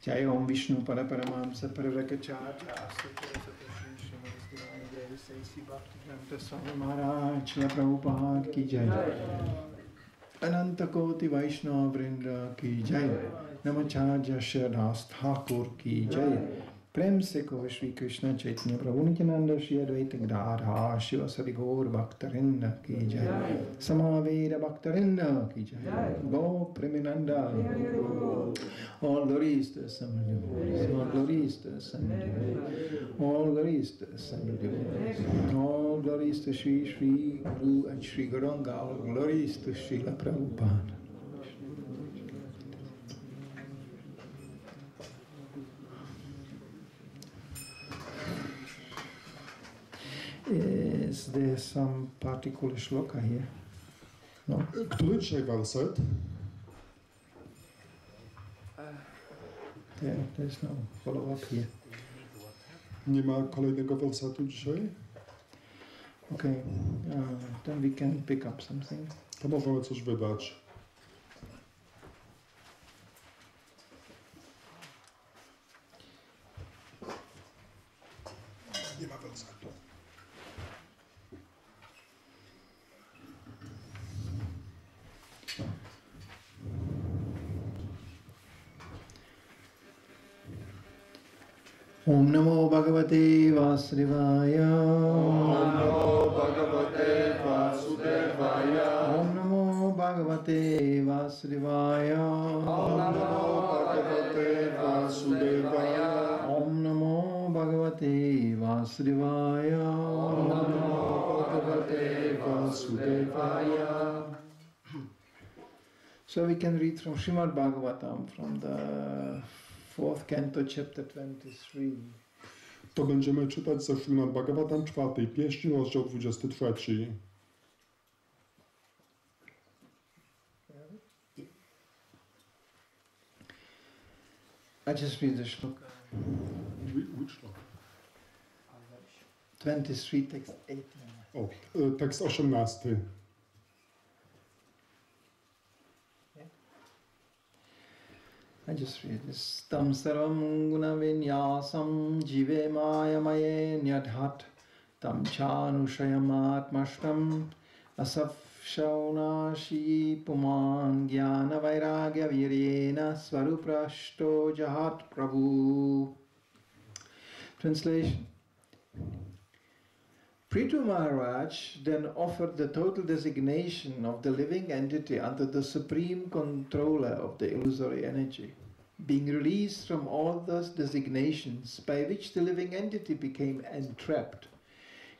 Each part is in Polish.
Jai Om Vishnu Paraparamamsa Paravakacharya Swami Maharaj Shri Prabhupada Ki Jai Ananta Koti Vaishnava Vrinda Ki Jai Namacharya Shradas Thakur Ki Jai Prem se ko Shri Kryshna Chaitanya Prabhu Nityananda Shri Advaita Gadadhar Shiva Sadi Gaur Bhaktarinda Ki Jai Samaveda Bhaktarinda Ki Jai Go Preminanda All glories to the Assembled Devotees, all glories to the Assembled Devotees, all glories to the Assembled Devotees, all glories to Shri Shri Guru and Shri Gauranga, all glories to Srila Prabhupada. Is there some particular shloka here? No? Który dzisiaj werset? There's no follow-up here. Nie ma kolejnego wersetu dzisiaj? Okay, then we can pick up something. To możemy coś wybrać. Nie ma wersetu. Om Namo Bhagavate Vasudevaya. Om Namo Bhagavate Vasudevaya. Om Namo Bhagavate Vasudevaya. Om Namo Bhagavate Vasudevaya. Om Namo Bhagavate Vasudevaya. So we can read from Srimad Bhagavatam, from the 4th canto, chapter 23. To będziemy czytać ze Srimad Bhagavatam 4. pieśni, rozdział 23. I just read the shloka. Which shloka? 23, text 18. O, tekst 18. I just read this. Tam sarvam guna vinyasam jive maya maye nyadhat tam chanushayamatmashtam asafshaunashi puman jnana vairagya viryena svaruprashto jahat Prabhu. Translation. Prithu Maharaj then offered the total designation of the living entity under the supreme controller of the illusory energy. Being released from all those designations by which the living entity became entrapped,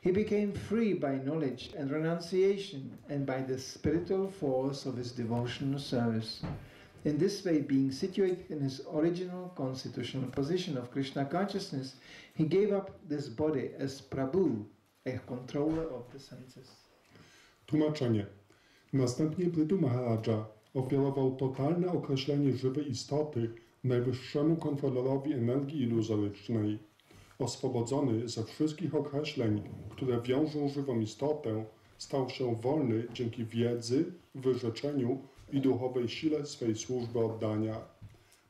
he became free by knowledge and renunciation and by the spiritual force of his devotional service. In this way, being situated in his original constitutional position of Krishna consciousness, he gave up this body as Prabhu, a controller of the senses. Tłumaczenie. Następnie Prithu Maharaja ofiarował totalne określenie żywej istoty najwyższemu kontrolerowi energii iluzorycznej. Oswobodzony ze wszystkich określeń, które wiążą żywą istotę, stał się wolny dzięki wiedzy, wyrzeczeniu i duchowej sile swej służby oddania.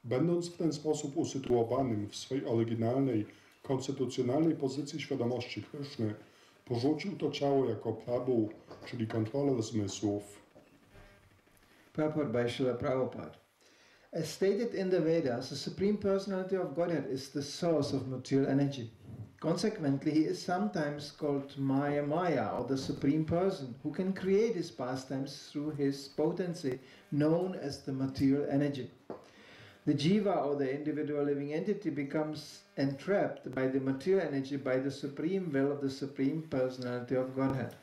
Będąc w ten sposób usytuowanym w swej oryginalnej, konstytucjonalnej pozycji świadomości Kryszny, porzucił to ciało jako Prabhu, czyli kontroler zmysłów. Purport by Srila Prabhupada. As stated in the Vedas, the Supreme Personality of Godhead is the source of material energy. Consequently, he is sometimes called Maya Maya, or the Supreme Person, who can create his pastimes through his potency, known as the material energy. The jiva, or the individual living entity, becomes entrapped by the material energy by the supreme will of the Supreme Personality of Godhead.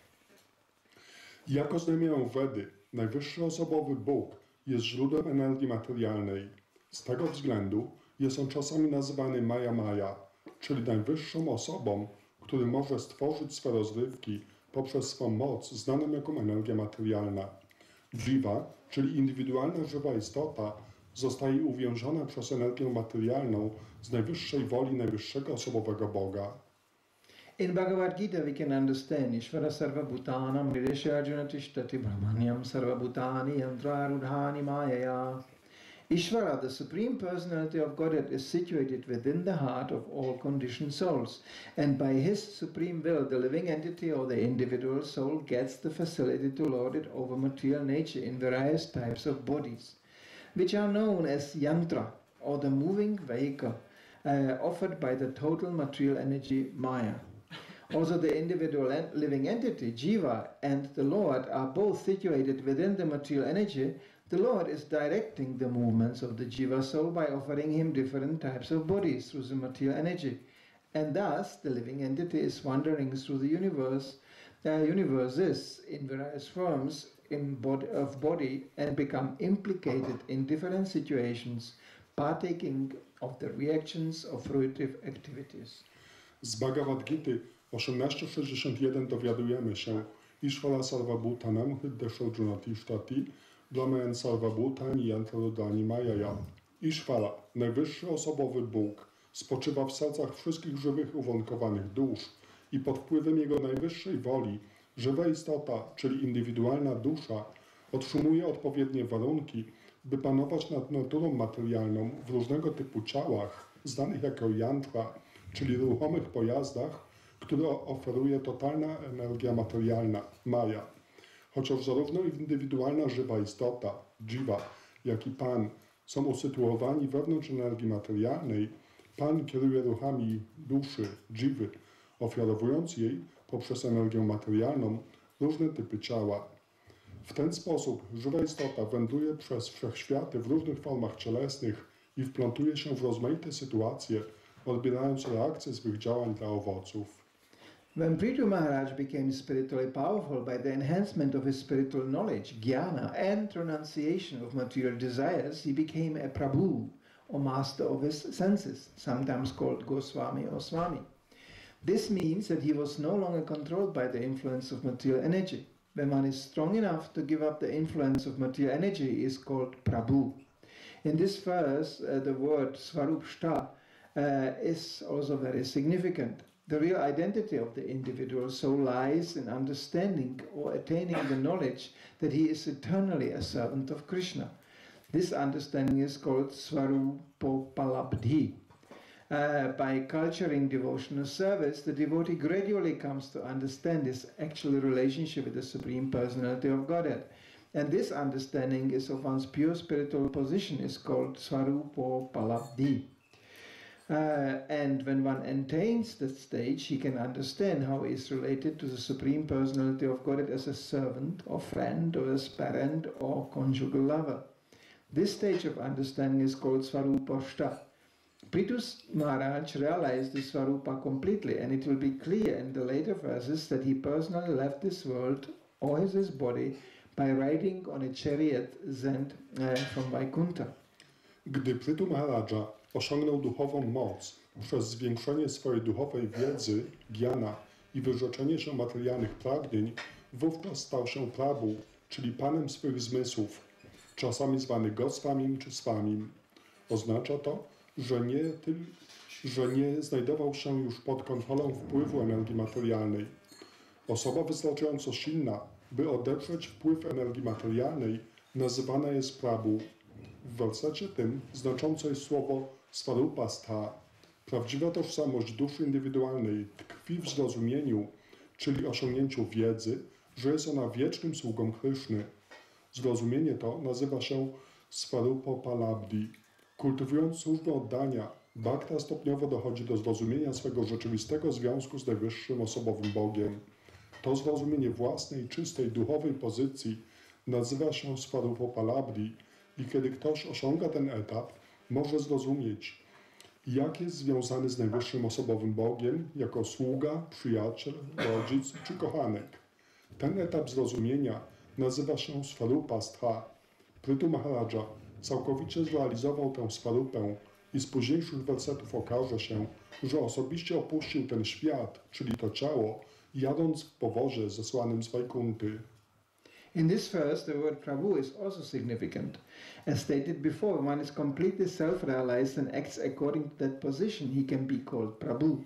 Jak oznajmiają Vedy, najwyższy osobowy Bóg jest źródłem energii materialnej. Z tego względu jest on czasami nazywany Maya Maya, czyli najwyższą osobą, który może stworzyć swe rozrywki poprzez swą moc znaną jako energia materialna. Jiva, czyli indywidualna żywa istota, zostaje uwięziona przez energię materialną z najwyższej woli najwyższego osobowego Boga. In Bhagavad Gita we can understand Ishvara sarva bhutanam hridesha arjuna tishtati brahmanyam sarva bhutani yantrarudhani mayaya. Ishvara, the Supreme Personality of Godhead, is situated within the heart of all conditioned souls, and by his supreme will the living entity or the individual soul gets the facility to lord it over material nature in various types of bodies, which are known as yantra, or the moving vehicle, offered by the total material energy Maya. Also the individual living entity, Jiva, and the Lord are both situated within the material energy. The Lord is directing the movements of the Jiva soul by offering him different types of bodies through the material energy. And thus the living entity is wandering through the universes in various forms of body and become implicated in different situations, partaking of the reactions of fruitive activities. Z Bhagavad Gita 18.61 dowiadujemy się, Ishvara sarva bhutanam hridesha arjuna tishtati brahmayan sarva bhutani yantrarudhani mayaya. Ishvara, najwyższy osobowy Bóg, spoczywa w sercach wszystkich żywych uwarunkowanych dusz i pod wpływem jego najwyższej woli żywa istota, czyli indywidualna dusza, otrzymuje odpowiednie warunki, by panować nad naturą materialną w różnego typu ciałach, znanych jako yantra, czyli ruchomych pojazdach, które oferuje totalna energia materialna, Maya. Chociaż zarówno indywidualna żywa istota, Jiva, jak i Pan są usytuowani wewnątrz energii materialnej, Pan kieruje ruchami duszy, Jivy, ofiarowując jej poprzez energię materialną różne typy ciała. W ten sposób żywa istota wędruje przez wszechświaty w różnych formach cielesnych i wplątuje się w rozmaite sytuacje, odbierając reakcje swych działań dla owoców. When Prithu Maharaj became spiritually powerful by the enhancement of his spiritual knowledge, jnana, and renunciation of material desires, he became a Prabhu, or master of his senses, sometimes called Goswami or Swami. This means that he was no longer controlled by the influence of material energy. When one is strong enough to give up the influence of material energy, he is called Prabhu. In this verse, the word Svarupshta is also very significant. The real identity of the individual soul lies in understanding or attaining the knowledge that he is eternally a servant of Krishna. This understanding is called Svarupopalabdhi. By culturing devotional service, the devotee gradually comes to understand his actual relationship with the Supreme Personality of Godhead. And this understanding is of one's pure spiritual position is called Svarupopalabdhi. And when one attains that stage, he can understand how he is related to the Supreme Personality of Godhead as a servant, or friend, or as parent, or conjugal lover. This stage of understanding is called Svarupashta. Prithu Maharaj realized the Svarupa completely, and it will be clear in the later verses that he personally left this world, or his body, by riding on a chariot sent from Vaikuntha. Gdy Prithu Maharaja osiągnął duchową moc przez zwiększenie swojej duchowej wiedzy, jnana i wyrzeczenie się materialnych pragnień, wówczas stał się Prabhu, czyli panem swych zmysłów, czasami zwany Goswamim czy Swamim. Oznacza to, że nie znajdował się już pod kontrolą wpływu energii materialnej. Osoba wystarczająco silna, by odeprzeć wpływ energii materialnej, nazywana jest Prabhu. W wersecie tym znaczące jest słowo Svarupastha. Prawdziwa tożsamość duszy indywidualnej tkwi w zrozumieniu, czyli osiągnięciu wiedzy, że jest ona wiecznym sługą Kryszny. Zrozumienie to nazywa się Svarupopalabdhi. Kultywując służbę oddania, bhakta stopniowo dochodzi do zrozumienia swego rzeczywistego związku z najwyższym osobowym Bogiem. To zrozumienie własnej, czystej, duchowej pozycji nazywa się Svarupopalabdhi i kiedy ktoś osiąga ten etap, może zrozumieć, jak jest związany z najwyższym osobowym Bogiem jako sługa, przyjaciel, rodzic czy kochanek. Ten etap zrozumienia nazywa się Svarupastha. Prithu Maharaja całkowicie zrealizował tę Svarupę i z późniejszych wersetów okaże się, że osobiście opuścił ten świat, czyli to ciało, jadąc w powozie zesłanym z Vaikunty. In this verse, the word Prabhu is also significant. As stated before, one is completely self-realized and acts according to that position, he can be called Prabhu.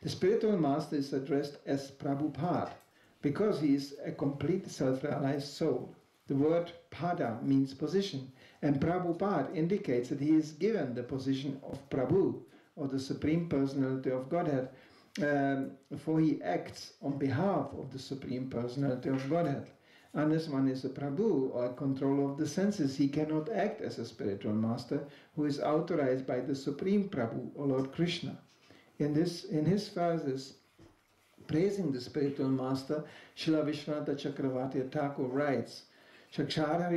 The spiritual master is addressed as Prabhupada, because he is a complete self-realized soul. The word pada means position, and Prabhupada indicates that he is given the position of Prabhu, or the Supreme Personality of Godhead, for he acts on behalf of the Supreme Personality of Godhead. Unless one is a Prabhu or a controller of the senses, he cannot act as a spiritual master who is authorized by the Supreme Prabhu, or Lord Krishna. In his verses, praising the spiritual master, Srila Vishwanath Chakravarti Thakur writes, Shakshara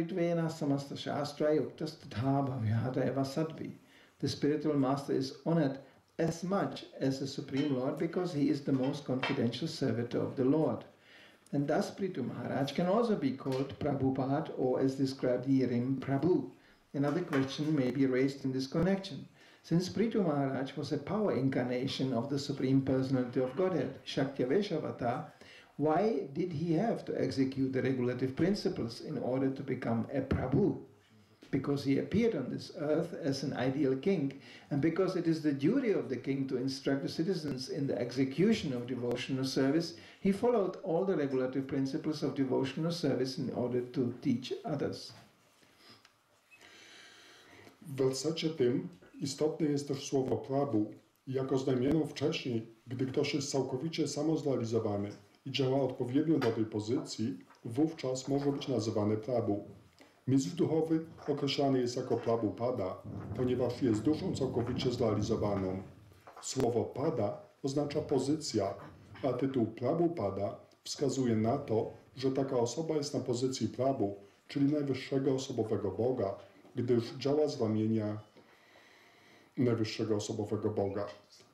samasta shastra yuktastatha bhavyata eva sadvi. The spiritual master is honored as much as the Supreme Lord because he is the most confidential servitor of the Lord. And thus Prithu Maharaj can also be called Prabhupada, or as described herein, Prabhu. Another question may be raised in this connection. Since Prithu Maharaj was a power incarnation of the Supreme Personality of Godhead, Shaktaveshavata, why did he have to execute the regulative principles in order to become a Prabhu? Because he appeared on this earth as an ideal king, and because it is the duty of the king to instruct the citizens in the execution of devotional service, he followed all the regulative principles of devotional service in order to teach others. W wersecie tym istotne jest też słowo Prabhu. Jak oznajmiono wcześniej, gdy ktoś jest całkowicie samozrealizowany i działa odpowiednio do tej pozycji, wówczas może być nazywany Prabhu. Mistrz duchowy określany jest jako Prabhupada, ponieważ jest duszą całkowicie zrealizowaną. Słowo pada oznacza pozycja, a tytuł Prabhupada wskazuje na to, że taka osoba jest na pozycji Prabhu, czyli najwyższego osobowego Boga, gdyż działa z ramienia najwyższego osobowego Boga.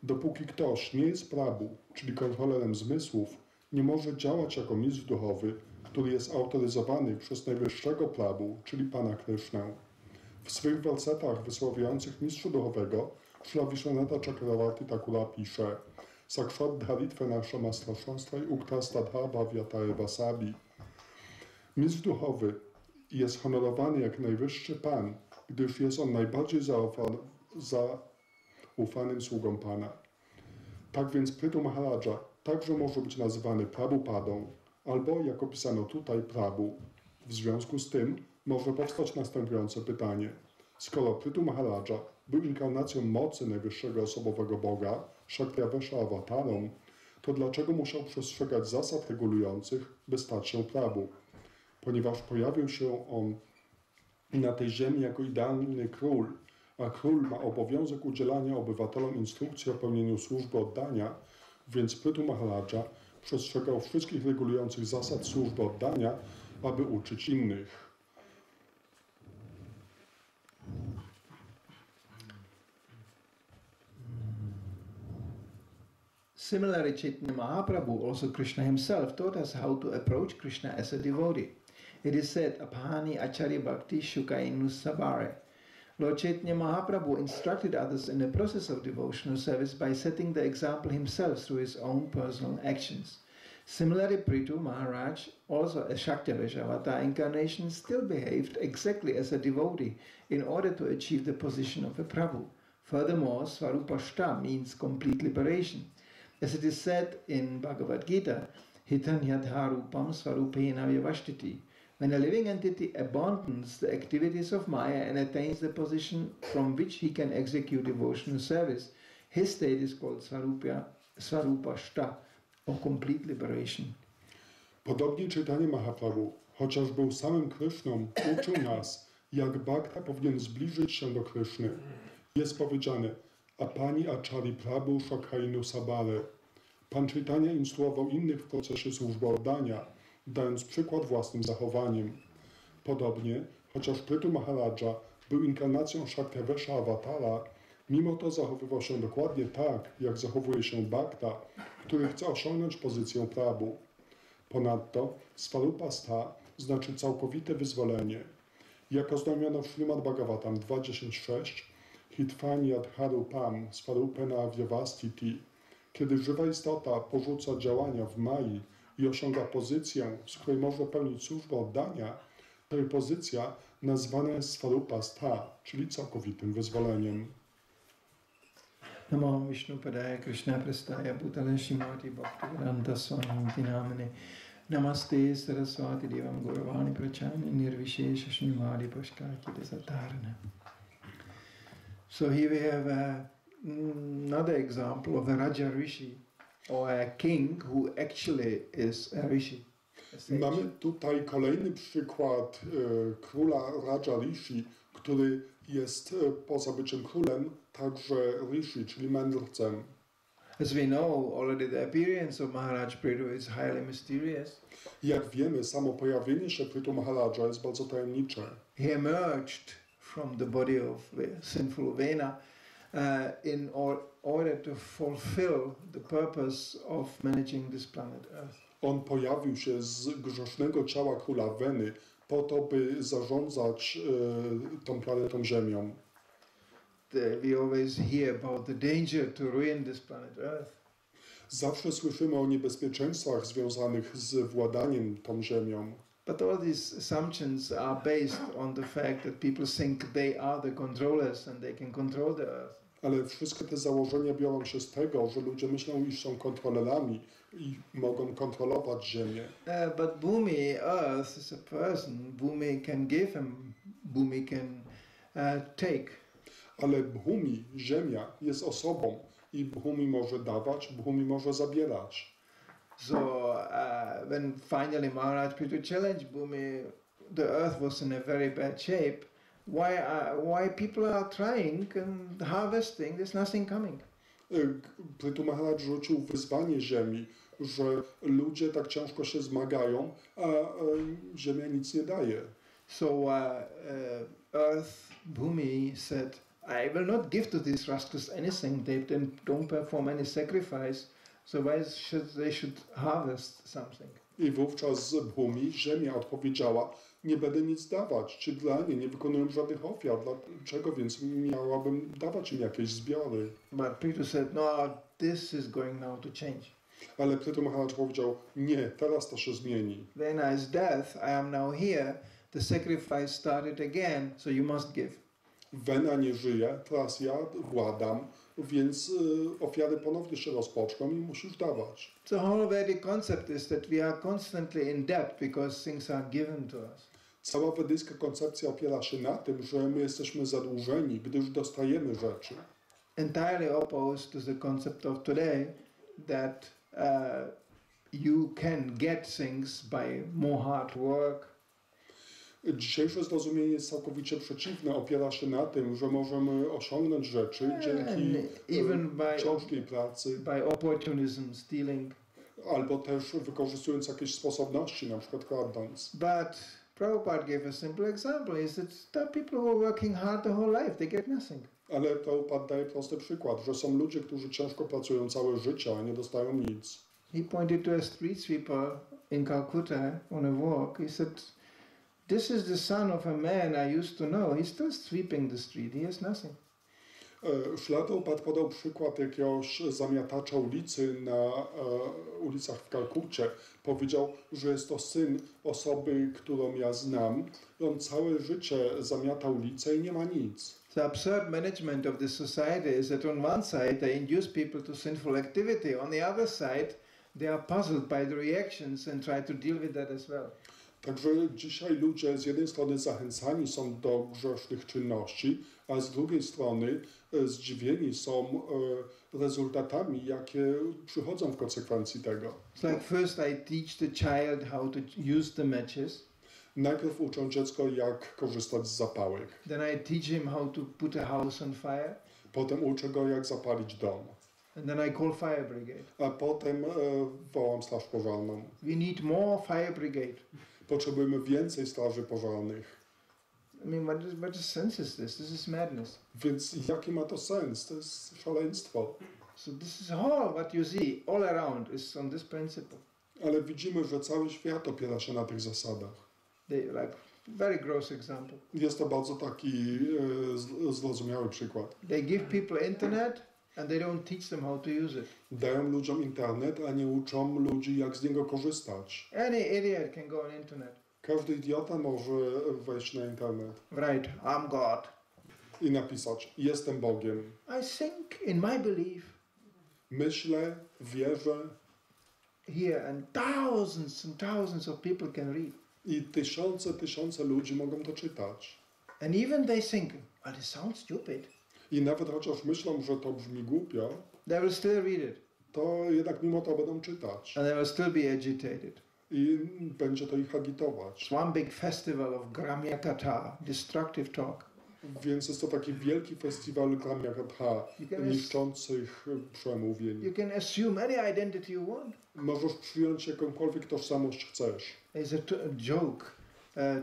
Dopóki ktoś nie jest Prabhu, czyli kontrolerem zmysłów, nie może działać jako mistrz duchowy, który jest autoryzowany przez najwyższego Prabhu, czyli Pana Krysznę. W swych wersetach wysławiających mistrza duchowego Śrila Vishwanatha Chakravarti Thakura pisze: Sakshat dharitve nasza mastraszonstra ukta stadhava vyatare vasabi. Mistrz duchowy jest honorowany jak najwyższy Pan, gdyż jest on najbardziej zaufanym sługą Pana. Tak więc Prithu Maharaja także może być nazywany Prabhupadą, albo, jak opisano tutaj, Prabhu. W związku z tym może powstać następujące pytanie. Skoro Prithu Maharaja był inkarnacją mocy najwyższego osobowego Boga, Shaktravesha awatarą, to dlaczego musiał przestrzegać zasad regulujących, by stać się Prabhu? Ponieważ pojawił się on na tej ziemi jako idealny król, a król ma obowiązek udzielania obywatelom instrukcji o pełnieniu służby oddania, więc Prithu Maharaja przestrzegał wszystkich regulujących zasad służby oddania, aby uczyć innych. Similarly, Chaitanya Mahaprabhu, also Krishna himself, taught us how to approach Krishna as a devotee. It is said, Apahani Acharya Bhakti Shukainu Sabare. Lord Chaitanya Mahaprabhu instructed others in the process of devotional service by setting the example himself through his own personal actions. Similarly, Prithu Maharaj, also a Shaktavesha avatar incarnation, still behaved exactly as a devotee in order to achieve the position of a Prabhu. Furthermore, Svarupashta means complete liberation. As it is said in Bhagavad Gita, Hitanyadharupam Svarupena Vyavashtiti. When a living entity abandons the activities of Maya and attains the position from which he can execute devotional service, his state is called Svarupashta, or complete liberation. Podobnie Chaitanya Mahaprabhu, chociaż był samym Kryszną, uczył nas, jak bhakta powinien zbliżyć się do Kryszny. Jest powiedziane, Apani Acharya Prabhu Shakainu Sabare. Pan Chaitanya instruował innych w procesie służby oddania, dając przykład własnym zachowaniem. Podobnie, chociaż Prithu Maharaja był inkarnacją Shaktavesha awatara, mimo to zachowywał się dokładnie tak, jak zachowuje się bhakta, który chce osiągnąć pozycję Prabhu. Ponadto Svarupastha znaczy całkowite wyzwolenie. Jak oznajmiono w Śrimad Bhagavatam 2.10.6, Hitvanyadharupam Svarupena Vyavastiti, kiedy żywa istota porzuca działania w Mai i osiąga pozycję, z której może pełnić służbę oddania, to jej pozycja nazwana jest Svarupastha, czyli całkowitym wyzwoleniem. Namo Vishnupadaya Krishna Prastaya Bhutale Shrimati Bhaktivedanta Swami Namane Namaste Saraswati Devam Gauravani Prachani Nirvishesha Srimati Pashkaki Desatarana. So here we have another example of a Raja Rishi, or a king who actually is a Rishi. Mamy tutaj kolejny przykład króla Raja Rishi, który jest poza byciem królem także Rishi, czyli mędrcem. As we know already, the appearance of Maharaj Prithu is highly mysterious. Jak wiemy, samo pojawienie się Prithu Maharaja jest bardzo tajemnicze. He emerged from the body of sinful Vena in order to fulfill the purpose of managing this planet Earth. On pojawił się z grzesznego ciała króla Weny po to, by zarządzać tą planetą Ziemią. We always hear about the danger to ruin this planet Earth. Zawsze słyszymy o niebezpieczeństwach związanych z władaniem tą Ziemią. But all these assumptions are based on the fact that people think they are the controllers and they can control the Earth. Ale wszystkie te założenia biorą się z tego, że ludzie myślą, iż są kontrolerami i mogą kontrolować Ziemię. But Bhumi, Earth, is a person. Bhumi can give and Bhumi can take. Ale Bhumi, Ziemia, jest osobą i Bhumi może dawać, Bhumi może zabierać. So when finally Maharaj Prithu challenged Bhumi, the earth was in a very bad shape. Why people are trying and harvesting? There's nothing coming. Prithu Maharaj rzucił wyzwanie Ziemi, że ludzie tak ciężko się zmagają, a Ziemia nic nie daje. So Earth, Bhumi said, I will not give to these rascals anything. They don't perform any sacrifice. So why should they harvest something? I wówczas Bhumi, ziemia, odpowiedziała, nie będę nic dawać, czy dla nie, nie wykonują żadnych ofiar, dlaczego więc miałabym dawać im jakieś zbiory? But Peter said, no, this is going now to change. Ale Prithu Maharaj powiedział, nie, teraz to się zmieni. When I is death, I am now here, the sacrifice started again, so you must give. Wena nie żyje, teraz ja władam, więc ofiary ponownie się rozpoczną i musisz dawać. The whole Vedic concept is that we are constantly in debt because things are given to us. Cała wedyjska koncepcja opiera się na tym, że my jesteśmy zadłużeni, gdyż dostajemy rzeczy. Entirely opposed to the concept of today that you can get things by more hard work. Dzisiejsze zrozumienie jest całkowicie przeciwne. Opiera się na tym, że możemy osiągnąć rzeczy dzięki ciężkiej pracy. By opportunism, stealing. Albo też wykorzystując jakieś sposobności, na przykład kradnąc. But Prabhupada gave a simple example. He said, the people who are working hard the whole life, they get nothing. Ale Prabhupada daje prosty przykład, że są ludzie, którzy ciężko pracują całe życie, a nie dostają nic. He pointed to a street sweeper in Calcutta on a walk. He said, this is the son of a man I used to know. He's still sweeping the street. He has nothing. Prabhupada podał przykład jakiegoś zamiatacza ulicy na ulicach w Kalkucie. Powiedział, że jest to syn osoby, którą ja znam. I on całe życie zamiata ulicę i nie ma nic. The absurd management of this society is that on one side they induce people to sinful activity. On the other side they are puzzled by the reactions and try to deal with that as well. Także dzisiaj ludzie z jednej strony zachęcani są do grzesznych czynności, a z drugiej strony zdziwieni są rezultatami, jakie przychodzą w konsekwencji tego. It's like first I teach the child how to use the matches. Najpierw uczą dziecko, jak korzystać z zapałek. Then I teach him how to put a house on fire. Potem uczę go, jak zapalić dom. And then I call fire brigade. A potem wołam straż pożarną. We need more fire brigade. Potrzebujemy więcej straży pożarnych. I mean, what sense is this? This is madness. Więc jaki ma to sens? To jest szaleństwo. So this is all what you see all around is on this principle. Ale widzimy, że cały świat opiera się na tych zasadach. Like very gross example. Jest to bardzo taki zrozumiały przykład. They give people internet and they don't teach them how to use it. Dają ludziom internet, a nie uczą ludzi, jak z niego korzystać. Any idiot can go on internet. Każdy idiota może wejść na internet. Right, I'm God. I napisać, jestem Bogiem. I think in my belief. Myślę, wierzę. Here and thousands of people can read. I tysiące ludzi mogą to czytać. And even they think, oh, this sounds stupid. I nawet chociaż myślą, że to brzmi głupio, they will still read it. To jednak mimo to będą czytać. And they will still be agitated. I będzie to ich agitować. It's one big festival of Gramya Katha, destructive talk. Więc jest to taki wielki festiwal Gramya Katha, niszczących przemówień. You can assume any identity you want. Możesz przyjąć jakąkolwiek tożsamość chcesz. There's a joke.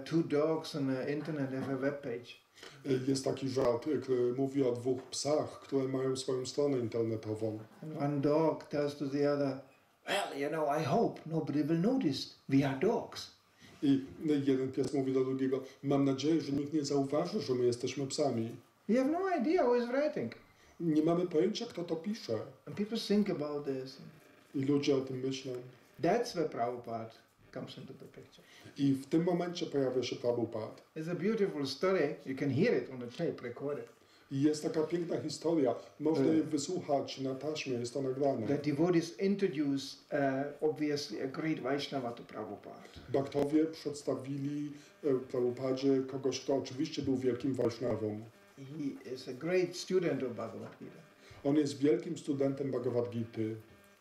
Two dogs on the internet have a web page. Jest taki żart, który mówi o dwóch psach, które mają swoją stronę internetową. And one dog tells to the other, well, you know, I hope nobody will notice. We are dogs. I jeden pies mówi do drugiego, mam nadzieję, że nikt nie zauważy, że my jesteśmy psami. We have no idea who is writing. Nie mamy pojęcia, kto to pisze. And people think about this. I ludzie o tym myślą. That's where Prabhupada comes into the picture. I w tym momencie pojawia się Prabhupada. It's a beautiful story. You can hear it on the tape recorded. I jest taka piękna historia. Można jej wysłuchać na taśmie, jest to nagrane. The devotees introduced obviously a great Vaishnava to Prabhupada. Bhaktowie przedstawili Prabhupadzie kogoś, kto oczywiście był wielkim Vaishnavą. He is a great student of Bhagavad Gita. On jest wielkim studentem Bhagavad Gity.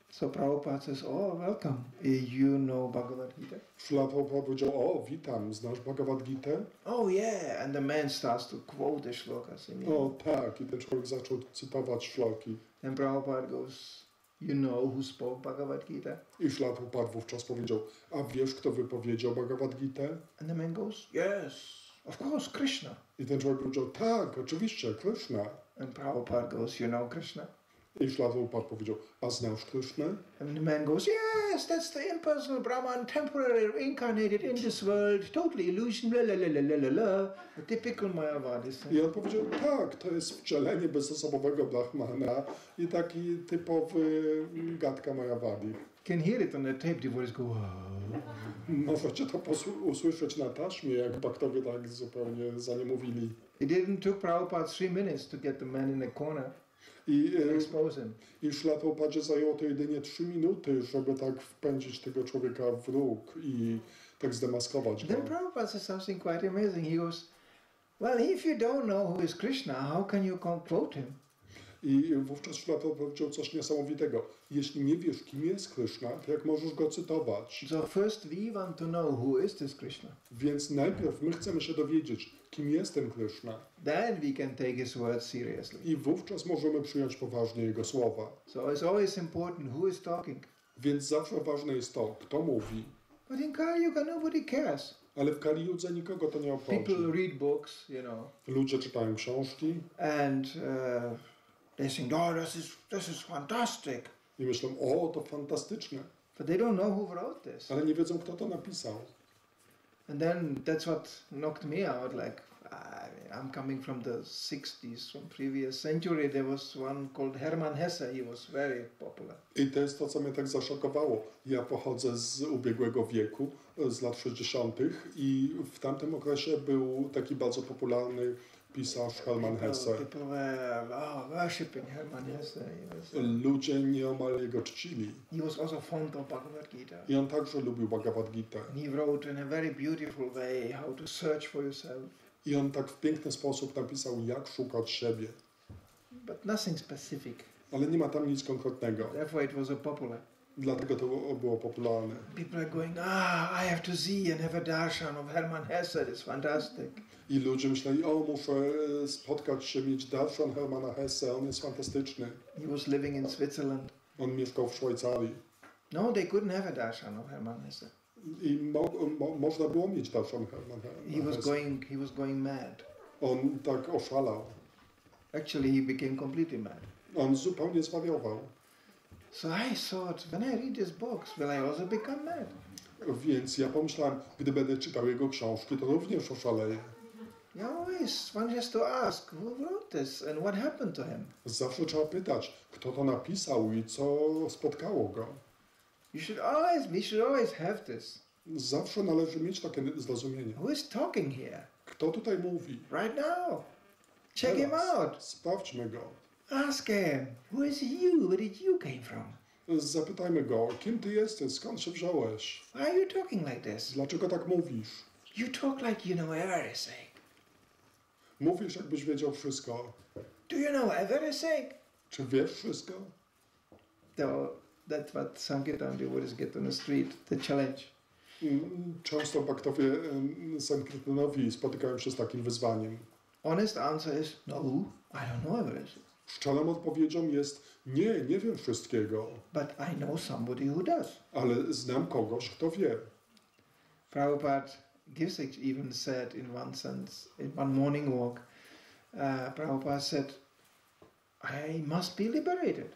So Prabhupada says, oh, welcome. You know Bhagavad Gita? Prabhupada powiedział, o, witam, znasz Bhagavad Gitę? Oh yeah, and the man starts to quote the shlokas. O tak, i ten człowiek zaczął cytować szloki. And Prabhupada goes, you know who spoke Bhagavad Gita? I Prabhupada wówczas powiedział, a wiesz, kto wypowiedział Bhagavad Gitę? And the man goes, yes, of course, Krishna. I ten człowiek powiedział, tak, oczywiście, Kryszna. And Prabhupada goes, you know Krishna? I Prabhupada powiedział, a znasz Krysznę? And the man goes, yes, that's the impersonal Brahman, temporary reincarnated in this world, totally illusion, la la la la la la, a typical Mayavadis. I on powiedział, tak, to jest wcielenie bezosobowego Brahmana i taki typowy gadka Mayavadi. Can hear it on the tape, devotees go, wow. Możecie to usłyszeć na taśmie, jak baktowie tak zupełnie za nie mówili. It didn't took Prabhupada 3 minutes to get the man in the corner and expose him. I Prabhupadzie zajęło to jedynie 3 minuty, żeby tak wpędzić tego człowieka w róg i tak zdemaskować go. Then Prabhupada says something quite amazing. He goes, well, if you don't know who is Krishna, how can you quote him? I wówczas Prabhupada powiedział coś niesamowitego. Jeśli nie wiesz, kim jest Kryszna, to jak możesz go cytować? So first we want to know who is this Krishna. Więc najpierw my chcemy się dowiedzieć, kim jest ten Kryszna. Then we can take his words seriously. I wówczas możemy przyjąć poważnie jego słowa. So it's always important who is talking. Więc zawsze ważne jest to, kto mówi. But in Kali Yuga nobody cares. Ale w Kali Judze nikogo to nie obchodzi. People read books, you know. Ludzie czytają książki. And they think, oh, this is fantastic. I myślą, o, to fantastyczne. But they don't know who wrote this. Ale nie wiedzą, kto to napisał. And then that's what knocked me out. Like, I'm coming from the 60s, from previous century. There was one called Hermann Hesse. He was very popular. I to jest to, co mnie tak zaszokowało. Ja pochodzę z ubiegłego wieku, z lat 60. i w tamtym okresie był taki bardzo popularny pisarz Hermann Hesse. People were worshipping Hermann Hesse. Ludzie nieomal jego czcili. He was also fond of Bhagavad Gita. I on także lubił Bhagavad Gita. He wrote in a very beautiful way how to search for yourself. I on tak w piękny sposób napisał, jak szukać siebie. But nothing specific. Ale nie ma tam nic konkretnego. Therefore it was so popular. Dlatego to było popularne. People are going, I have to see and have a darshan of Hermann Hesse. It's fantastic. I ludzie myśleli, o, muszę spotkać się, mieć darshan Hermana Hesse, on jest fantastyczny. He was living in Switzerland. On mieszkał w Szwajcarii. No, they couldn't have a darshan of Hermann Hesse. I można było mieć darshan Hermana Hesse. He was going mad. On tak oszalał. Actually, he became completely mad. On zupełnie zwariował. So I thought, when I read these books, will I also become mad? Więc ja pomyślałem, gdy będę czytał jego książki, to również oszaleję. One has to ask, who wrote this and what happened to him? Zawsze trzeba pytać, kto to napisał i co spotkało go. We should always have this. Zawsze należy mieć takie zrozumienie. Who is talking here? Kto tutaj mówi? Right now. Check him out. Sprawdźmy go. Ask him, who is you? Where did you came from? Zapytajmy go, kim ty jesteś, skąd się wziąłeś? Why are you talking like this? Dlaczego tak mówisz? You talk like you know everything. Mówisz, jakbyś wiedział wszystko. Do you know everything? Czy wiesz wszystko? So that's what Sankirtan devotees get on the street, the challenge. Często baktowie Sankirtanowi spotykają się z takim wyzwaniem. Honest answer is, no, I don't know everything. Szczerą odpowiedzią jest, nie wiem wszystkiego. But I know somebody who does. Ale znam kogoś, kto wie. Prabhupada even said in one sense, in one morning walk, Prabhupada said, I must be liberated.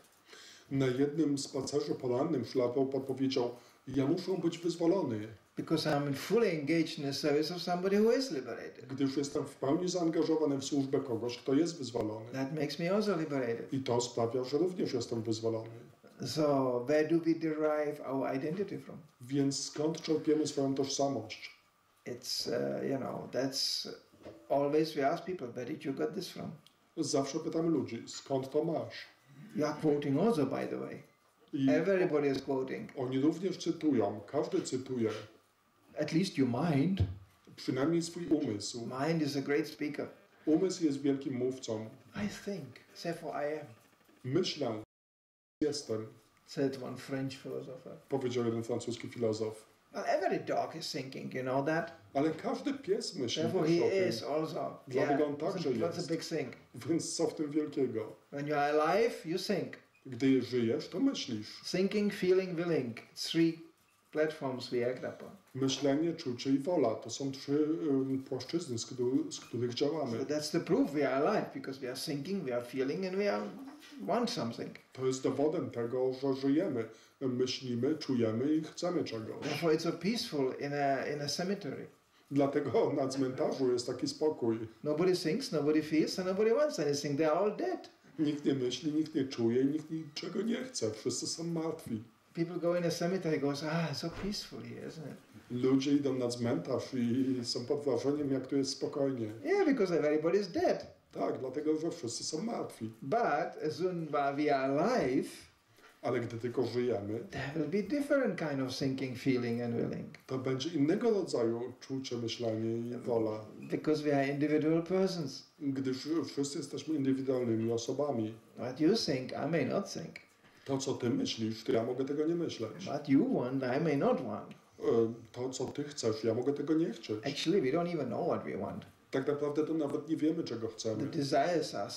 Na jednym spacerze porannym Prabhupada powiedział, ja muszę być wyzwolony. Because I'm fully engaged in the service of somebody who is liberated. Gdyż jestem w pełni zaangażowany w służbę kogoś, kto jest wyzwolony. That makes me also liberated. I to sprawia, że również jestem wyzwolony. So where do we derive our identity from? Więc skąd czerpiemy swoją tożsamość? It's, that's always we ask people, where did you get this from? Zawsze pytamy ludzi, skąd to masz? You are quoting also, by the way. I Everybody is quoting. oni również cytują, każdy cytuje. At least your mind. Przynajmniej swój umysł. Mind is a great speaker. Umysł jest wielkim mówcą. I think, therefore I am. Myślę, jestem, Said one French philosopher. powiedział jeden francuski filozof. Well, every dog is thinking, you know that? Ale każdy pies myśli Therefore też o he is tym. also. Dlatego on także What's a jest. big thing? Więc co w tym wielkiego? When you are alive, you think. Gdy żyjesz, to myślisz. Thinking, feeling, willing. 3 platforms we act upon. Myślenie, czucie i wola to są trzy płaszczyzny, z których działamy. So that's the proof we are alive, because we are thinking, we are feeling, and we want something. To jest dowodem tego, że żyjemy. Myślimy, czujemy i chcemy czegoś. Therefore it's so peaceful in a cemetery. Dlatego na cmentarzu jest taki spokój. Nobody thinks, nobody feels, and nobody wants anything. They're all dead. Nikt nie myśli, nikt nie czuje i nikt niczego nie chce. Wszyscy są martwi. People go in a cemetery, goes, it's so peaceful here, isn't it? Ludzie idą na cmentarz i są pod wrażeniem, jak tu jest spokojnie. Yeah, because everybody's dead. Tak, dlatego, że wszyscy są martwi. But as soon as we are alive, Ale gdy tylko żyjemy, there will be different kind of thinking, feeling, and willing. to będzie innego rodzaju czucie, myślenie i wola. Because we are individual persons. Gdyż wszyscy jesteśmy indywidualnymi osobami. What you think, I may not think. To, co ty myślisz, to ja mogę tego nie myśleć. What you want, I may not want. To, co ty chcesz, ja mogę tego nie chcieć. Actually, we don't even know what we want. Tak naprawdę to nawet nie wiemy, czego The chcemy. desires are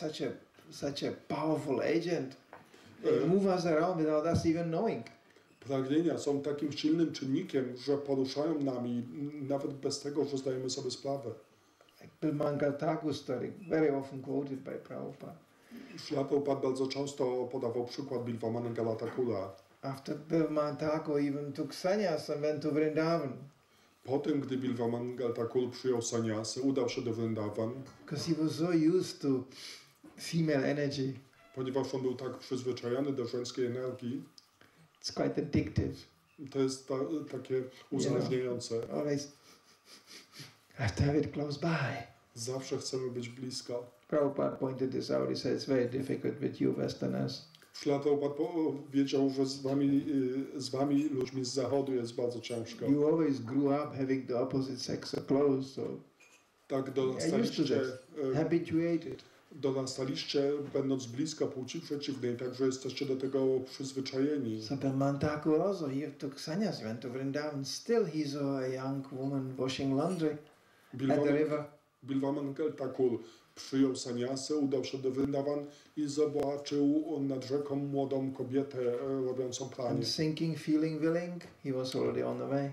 such a powerful agent. They move us around without us even knowing. Pragnienia są takim silnym czynnikiem, że poruszają nami nawet bez tego, że zdajemy sobie sprawę. Like the Mangaltaku story, very often quoted by Prabhupada. Prabhupada bardzo często podawał przykład Bilvamana Galatakula. After Mangaltaku even took sannyas and went to Vrindavan. Po tym, gdy Bilvaman Galatakul przyjął sannyasy, udał się do Vrindavan. Because he was so used to female energy. Ponieważ on był tak przyzwyczajony do żeńskiej energii, It's quite addictive. to jest takie uzależniające. Always have to have it close by. Zawsze chcemy być blisko. Prabhupada pointed this out. He said it's very difficult with you Westerners. Prabhupada powiedział, że z wami ludźmi z zachodu jest bardzo ciężko. You always grew up having the opposite sex so close, so Tak habituated. dorastaliście będąc blisko płci przeciwnej, także jesteście do tego przyzwyczajeni. So Mantaku also, he took sannyas, he went to Vrindavan. Still he saw a young woman washing laundry at the river. Bilvaman Galatakul przyjął sannyasę, udał się do Vrindavan i zobaczył nad rzeką młodą kobietę robiącą pranie. And thinking, feeling, willing, he was already on the way.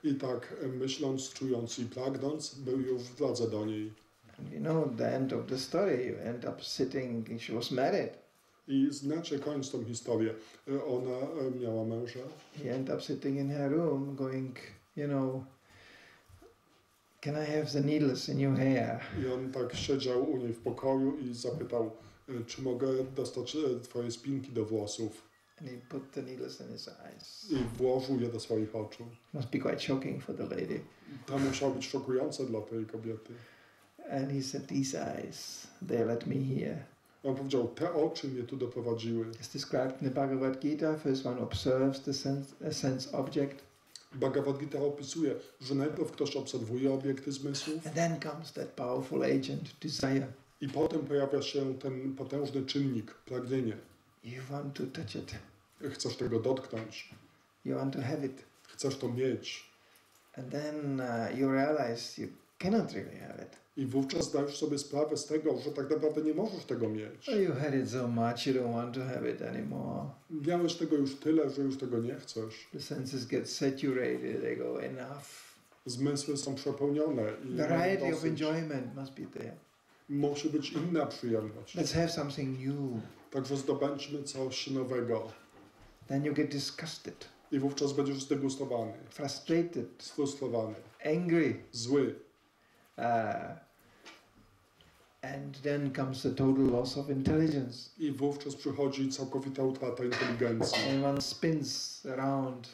I tak myśląc, czując i pragnąc, był już w drodze do niej. And you know the end of the story, you end up sitting, she was married. I znacie koniec tą historię. Ona miała męża. He ended up sitting in her room going, you know, can I have the needles in your hair? I on tak siedział u niej w pokoju i zapytał, czy mogę dostać twoje spinki do włosów. And he put the needles in his eyes. I włożył je do swoich oczu. Must be quite shocking for the lady. To musiało być szokujące dla tej kobiety. And he said, these eyes, they led me here. On powiedział, te oczy mnie tu doprowadziły. It's described in the Bhagavad Gita. First one observes the sense object. Bhagavad Gita opisuje, że najpierw ktoś obserwuje obiekty zmysłów. And then comes that powerful agent, desire. I potem pojawia się ten potężny czynnik, pragnienie. You want to touch it. Chcesz tego dotknąć. You want to have it. Chcesz to mieć. And then you realize you cannot really have it. I wówczas zdajesz sobie sprawę z tego, że tak naprawdę nie możesz tego mieć. You had it so much, you don't want to have it anymore. Miałeś tego już tyle, że już tego nie chcesz. The senses get saturated, they go enough. Zmysły są przepełnione. I Variety of enjoyment must be there. musi być inna przyjemność. Let's have something new. Także zdobędźmy coś nowego. Then you get disgusted, I wówczas będziesz zdegustowany, frustrated, sfrustrowany, angry. zły. And then comes the total loss of intelligence. I wówczas przychodzi całkowita utrata inteligencji. And one spins around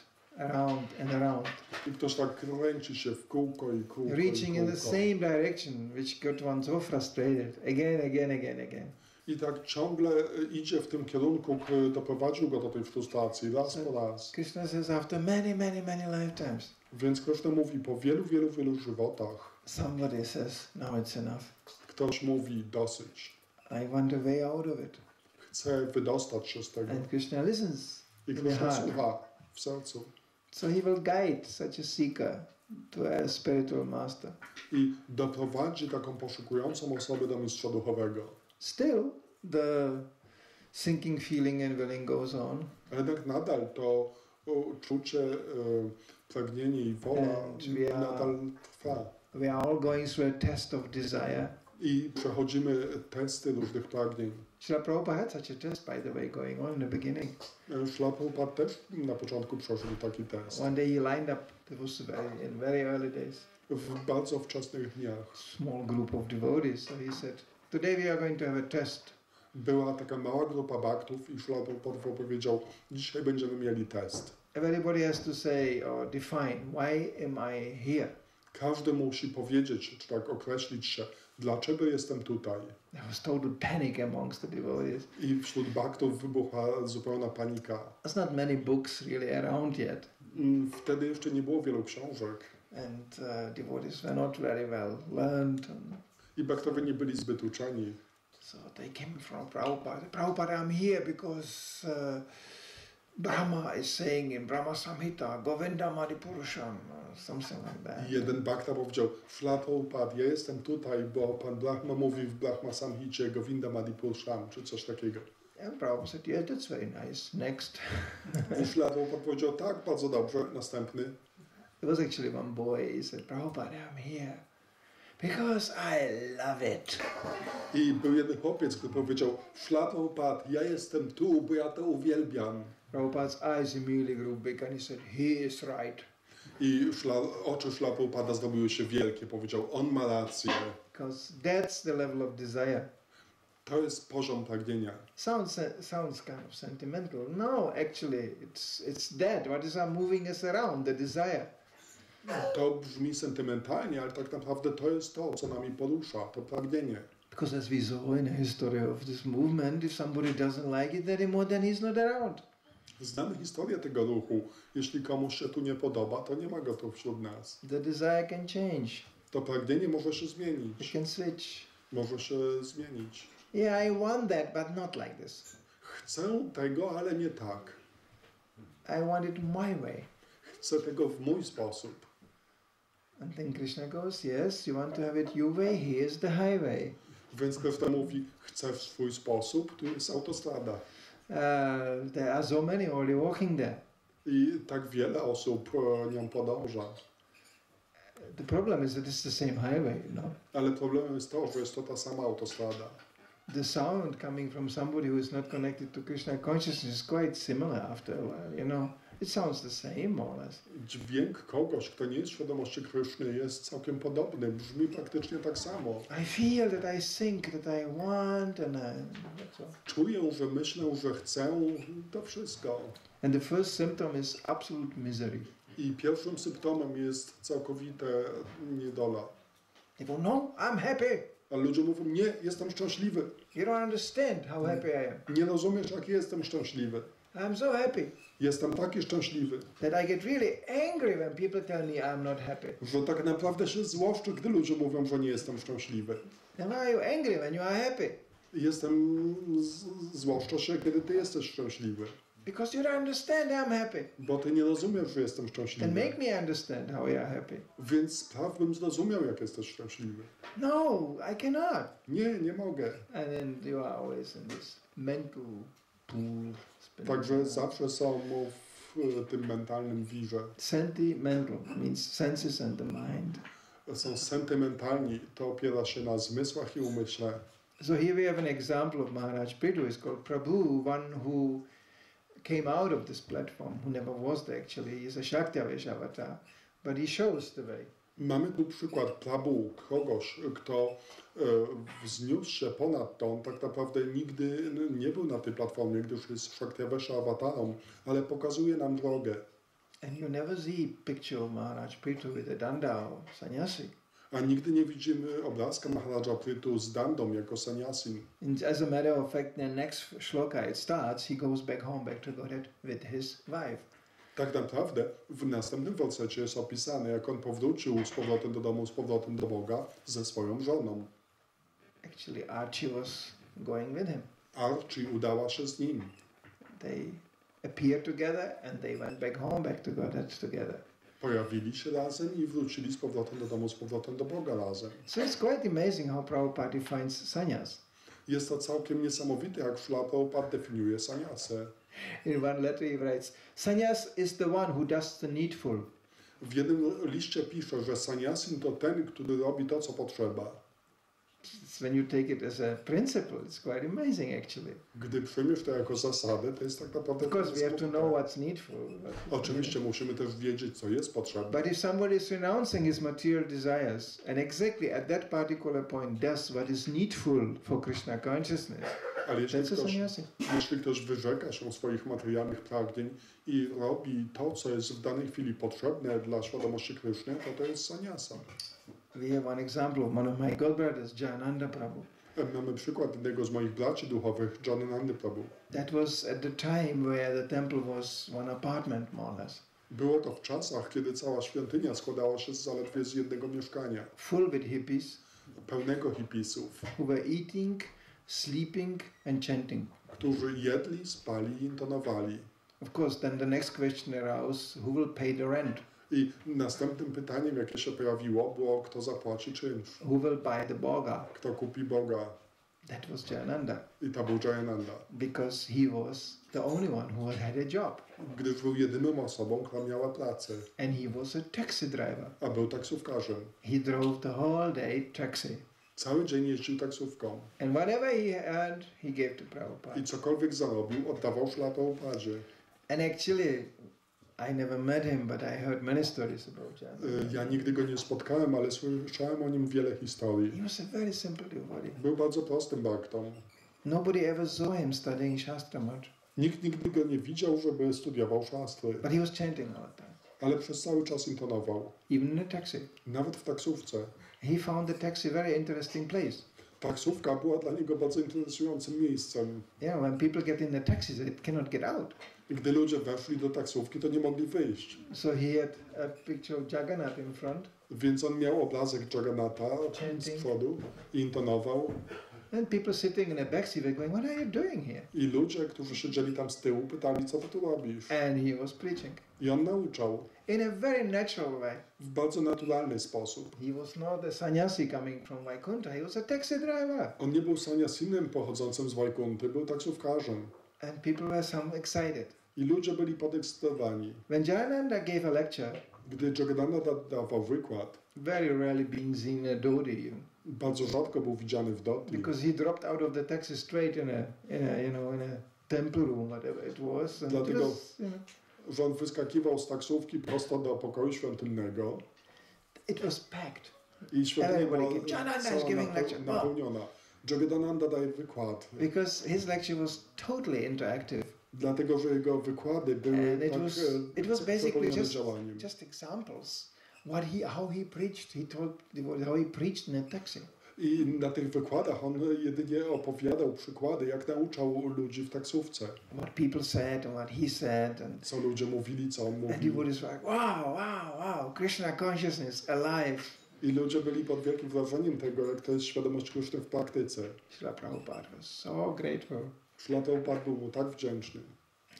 and around. I ktoś tak kręci się w kółko i kółko. Reaching i in kółko. the same direction, which got one so frustrated. Again. I tak ciągle idzie w tym kierunku, który doprowadził go do tej frustracji raz po raz. Krishna says after many lifetimes. Więc Kryszna mówi po wielu żywotach. Somebody says, now it's enough. Ktoś mówi dosyć. I want a way out of it. Chce wydostać się z tego. And Krishna listens I in the Kryszna heart. słucha w sercu. So he will guide such a seeker to a spiritual master. I doprowadzi taką poszukującą osobę do mistrza duchowego. Still, the thinking, feeling and willing goes on. A jednak nadal to uczucie, pragnienie i wola nadal trwa. We are all going through a test of desire. I przechodzimy testy różnych pragnień. Srila Prabhupada had such a test, by the way, going on in the beginning. Srila Prabhupada też na początku przeżył taki test. One day he lined up, it was in very early days, W bardzo wczesnych dniach. small group of devotees. So he said, today we are going to have a test. Była taka mała grupa baktów i Srila Prabhupada powiedział, dzisiaj będziemy mieli test. Everybody has to say or define, why am I here? Każdy musi powiedzieć, czy tak określić się, dlaczego jestem tutaj. There was total panic amongst the devotees. I wśród baktów wybuchła zupełna panika. There's not many books really around yet. Wtedy jeszcze nie było wielu książek. And devotees were not very well learned. I baktowie nie byli zbyt uczeni. So they came from Prabhupada. Prabhupada, I'm here because Brahma is saying in Brahma Samhita, Govindam Adipurusham, something like that. Jeden bakta powiedział, Srila Prabhupada, ja jestem tutaj, bo Pan Brahma mówi w Brahma Samhicie Govindam Adipurusham, czy coś takiego. And Prabhupada said, yeah, that's very nice. Next. I Srila Prabhupada powiedział, tak, bardzo dobrze, następny. There was actually one boy, he said, Prabhupada, I'm here because I love it. I był jeden chłopiec, który powiedział, Srila Prabhupada, ja jestem tu, bo ja to uwielbiam. Prabhupada's eyes immediately grew big and he said, he is right. I oczy Srila Prabhupada zrobiły się wielkie. Powiedział, on ma rację. Because that's the level of desire. To jest poziom pragnienia. Sounds kind of sentimental. No, actually, it's that. What is moving us around? The desire. To brzmi sentymentalnie, ale tak naprawdę to jest to, co nami porusza, to pragnienie. Because as we saw in the history of this movement, if somebody doesn't like it anymore, then he's not around. Znamy historię tego ruchu. Jeśli komuś się tu nie podoba, to nie ma go tu wśród nas. The desire can change. To pragnienie może się It zmienić. can switch. Może się zmienić. Yeah, I want that, but not like this. Chcę tego, ale nie tak. I want it my way. Chcę tego w mój sposób. And then Krishna goes, yes, you want to have it your way, here's the highway. Więc Kryszna mówi, chcę w swój sposób, tu jest autostrada. There are so many already walking there. I tak wiele osób nią podąża. The problem is that it's the same highway, you know. Ale problemem jest to, że jest to ta sama autostrada. The sound coming from somebody who is not connected to Krishna consciousness is quite similar after a while, you know. It sounds the same, more or less. Dźwięk kogoś, kto nie jest świadomości Kryszny, jest całkiem podobny. Brzmi praktycznie tak samo. I feel that I think, that I want, and that's all. Czuję, że myślę, że chcę, to wszystko. And the first symptom is absolute misery. I pierwszym symptomem jest całkowite niedola. They go, no, I'm happy. A ludzie mówią, nie, jestem szczęśliwy. You don't understand how happy I am. Nie rozumiesz, jak jestem szczęśliwy. I'm so happy Jestem taki szczęśliwy, that I get really angry when people tell me I'm not happy. że tak naprawdę się złoszczę, gdy ludzie mówią, że nie jestem szczęśliwy. And why are you angry when you are happy? Jestem złoszczę się, kiedy ty jesteś szczęśliwy. Because you don't understand I'm happy. Bo ty nie rozumiesz, że jestem Then szczęśliwy. make me understand how you are happy. Więc spraw, bym zrozumiał, jak jesteś szczęśliwy. No, I cannot. Nie, nie mogę. And then you are always in this mental pool. Także zawsze są w tym mentalnym wirze. Sentimental means senses and the mind. Są sentymentalni, to opiera się na zmysłach i umyśle. So here we have an example of Maharaj Prithu. It's called Prabhu, one who came out of this platform, who never was there actually. He's a Shakti avatar, but he shows the way. Mamy tu przykład Prabhu, kogoś, kto wzniósł się ponad to. On tak naprawdę nigdy nie był na tej platformie, gdyż jest Shaktiavesha awatarą, ale pokazuje nam drogę. And you never see picture of Maharaj Prithu with a danda or sannyasi. A nigdy nie widzimy obrazka Maharaja Prithu z dandą jako sannyasin. As a matter of fact, the next shloka it starts, he goes back home, back to Godhead with his wife. Tak naprawdę w następnym wersecie jest opisane, jak on powrócił z powrotem do domu, z powrotem do Boga ze swoją żoną. Actually, Archie was going with him. Archie udała się z nim. They appeared together and they went back home, back to Godhead together. Pojawili się razem i wrócili z powrotem do domu, z powrotem do Boga razem. So it's quite amazing how Prabhupada defines sannyas. Jest to całkiem niesamowite, jak Srila Prabhupada definiuje sannyasę. In one letter he writes, sannyas is the one who does the needful. W jednym liście pisze, że sannyasin to ten, który robi to, co potrzeba. When you take it as a principle, it's quite amazing actually. Gdy przyjmiesz to jako zasadę, to jest tak naprawdę... Of course we have to know what's needful. Oczywiście musimy też wiedzieć, co jest potrzebne. But if somebody is renouncing his material desires and exactly at that particular point does what is needful for Krishna consciousness, Ale that's jeśli ktoś wyrzeka się swoich materialnych pragnień i robi to, co jest w danej chwili potrzebne dla świadomości Kryszny, to jest sannyasa. We have one example of one of my godbrothers, Jananda Prabhu. Mamy przykład jednego z moich braci duchowych, Janananda Prabhu. That was at the time where the temple was one apartment, more or less. Było to w czasach, kiedy cała świątynia składała się zaledwie z jednego mieszkania. Full with hippies. Pełnego hipisów. Who were eating, sleeping and chanting. Którzy jedli, spali i intonowali. Of course, then the next question arose, who will pay the rent? I następnym pytaniem, jakie się pojawiło, było, kto zapłaci czynsz. Who will buy the boga? Kto kupi Boga? That was Jayananda. I to był Jayananda. Because he was the only one who had a job. Gdyż był jedyną osobą, która miała pracę. And he was a taxi driver. A był taksówkarzem. He drove the whole day taxi. Cały dzień jeździł taksówką. And whatever he earned, he gave to Prabhupada. I cokolwiek zarobił, oddawał Prabhupadzie. And actually, I never met him, but I heard many stories about Jayananda. Ja nigdy go nie spotkałem, ale słyszałem o nim wiele historii. He was a very simple devotee. Był bardzo prostym bhaktą. Nobody ever saw him studying Shastra much. Nikt nigdy go nie widział, żeby studiował szastry. But he was chanting all the time. Ale przez cały czas intonował. Even in a taxi. Nawet w taksówce. He found the taxi a very interesting place. Taksówka była dla niego bardzo interesującym miejscem. Yeah, when people get in the taxis, they cannot get out. Gdy ludzie weszli do taksówki, to nie mogli wyjść. So he had a picture of Jagannath in front. Więc on miał obrazek Jagannatha z przodu i intonował. And people sitting in a backseat were going, what are you doing here? I ludzie, którzy siedzieli tam z tyłu, pytali, co ty tu robisz? And he was preaching. I on nauczał. In a very natural way. W bardzo naturalny sposób. He was not a sannyasi coming from Vaikuntha, he was a taxi driver. On nie był sannyasinem pochodzącym z Wajkunty, był taksówkarzem. And people were some excited. I ludzie byli podekscytowani. When Jayananda gave a lecture, Gdy Jagannatha dawał wykład, very rarely being seen in a dhoti, bardzo rzadko był widziany w dhoti. because he dropped out of the taxi straight in a temple room, whatever it was. And Dlatego, it was, że on wyskakiwał z taksówki prosto do pokoju świątylnego. it was packed. I świątynia była Jayananda is giving lecture. napełniona. Jagannatha daje wykład. Because his lecture was totally interactive. Dlatego, że jego wykłady były And it was basically działaniem. just examples. How he preached. He told how he preached in a taxi. I na tych wykładach on jedynie opowiadał przykłady, jak nauczał ludzi w taksówce. What people said and what he said. And co ludzie mówili, co on and he mówił. would just like, wow, Krishna consciousness alive. I ludzie byli pod wielkim wrażeniem tego, jak to jest świadomość Kryszny w praktyce. Srila Prabhupada was so grateful. Srila Prabhupada był mu tak wdzięczny.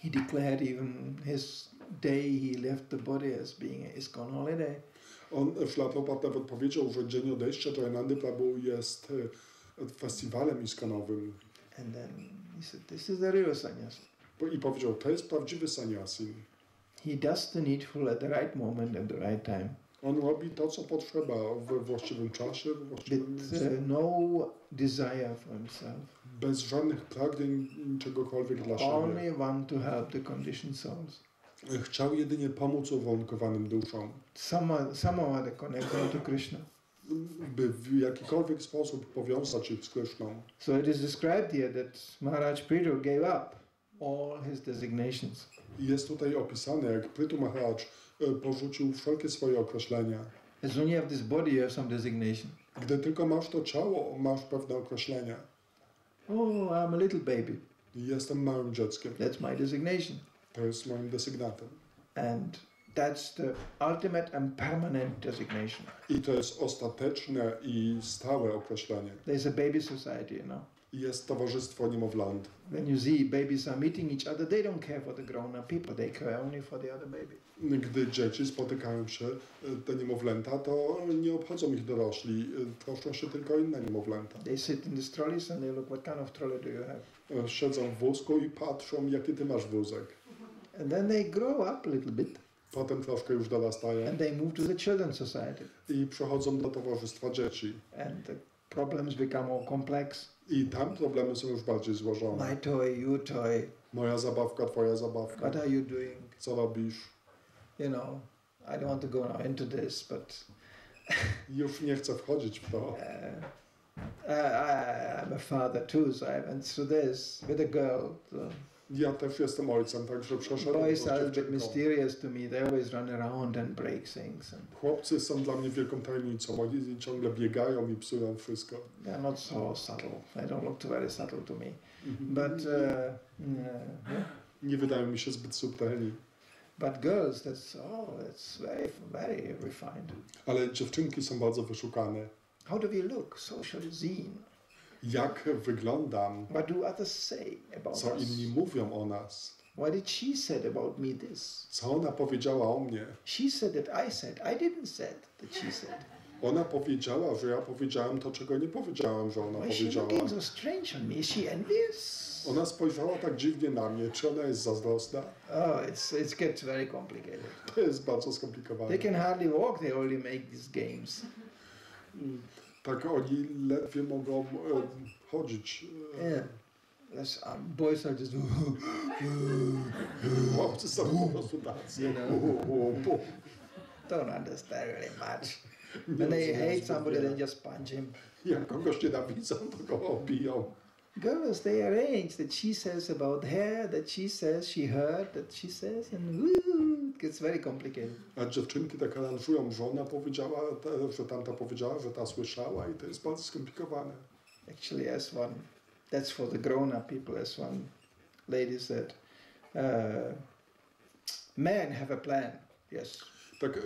He declared even his day he left the body as being a ISKCON holiday. Srila Prabhupada nawet powiedział, że dzień odejścia Jayanandy Prabhu jest festiwalem iskonowym. And then he said, this is the real sannyas. I powiedział, to jest prawdziwy sannyasin. He does the needful at the right moment, at the right time. On robi to, co potrzeba we właściwym czasie, we właściwym With miejscu. no desire for himself. Bez żadnych pragnień czegokolwiek dla siebie. Only want to help the conditioned souls. Chciał jedynie pomóc uwarunkowanym duszom. Somehow they connect them to Krishna. By w jakikolwiek sposób powiązać ich z Kryszną. So it is described here that Maharaj Prithu gave up all his designations. I jest tutaj opisane, jak Prithu Maharaj porzucił wszelkie swoje określenia. As soon as you have this body, you have some designation. Gdy tylko masz to ciało, masz pewne określenia. Oh, I'm a little baby. Jestem małym dzieckiem. That's my designation. To jest moim desygnatem. And that's the ultimate and permanent designation. I to jest ostateczne i stałe określenie. There's a baby society, you know. jest towarzystwo niemowląt. When you see babies are meeting each other, they don't care for the grown-up people, they care only for the other baby. Gdy dzieci spotykają się, te niemowlęta, to nie obchodzą ich dorośli, troszczą się tylko o inne niemowlęta. They sit in the trolleys and they look, what kind of trolley do you have? Siedzą w wózku i patrzą, jaki ty masz wózek. And then they grow up a little bit. Potem troszkę już dorastają And they move to the children's society. i przechodzą do towarzystwa dzieci. And the problems become more complex. I tam problemy są już bardziej złożone. My toy, your toy. Moja zabawka, twoja zabawka. What are you doing? Co robisz? You know, I don't want to go now into this, but Już nie chcę wchodzić w to. I'm a father too, so I went through this with a girl. So Ja też jestem ojcem, także przeszedłem boys to are z a bit dziewczynką. mysterious to me. They always run around and break things. And Chłopcy są dla mnie wielką tajemnicą. Oni ciągle biegają i psują wszystko. they're not so subtle. They don't look too very subtle to me. But Nie wydają mi się zbyt subtelni. but girls, it's very, very refined. Ale dziewczynki są bardzo wyszukane. How do we look? Socially seen. Jak wyglądam? What do others say about Co us? inni mówią o nas? What did she said about me this? Co ona powiedziała o mnie? She said that I said. I didn't said that she said. Ona powiedziała, że ja powiedziałem to, czego nie powiedziałem, że ona Why is she powiedziała. looking so strange on me? Is she envious? Ona spojrzała tak dziwnie na mnie. Czy ona jest zazdrosna? Oh, it gets very complicated. To jest bardzo skomplikowane. They can hardly walk. They only make these games. Tak, oni ledwie mogą chodzić. Yeah. Boys are just. Chłopcy są po prostu tacy. You know. Don't understand really much. When they hate somebody, they just punch him. Jak kogoś nienawidzą, to go obiją. Girls, they arrange that she says about her, that she says she heard, that she says, and it gets very complicated. A dziewczynki tak aranżują, że ona powiedziała, że tamta powiedziała, że ta słyszała i to jest bardzo skomplikowane. Actually, as one, that's for the grown-up people, as one lady said, men have a plan, yes. Tak,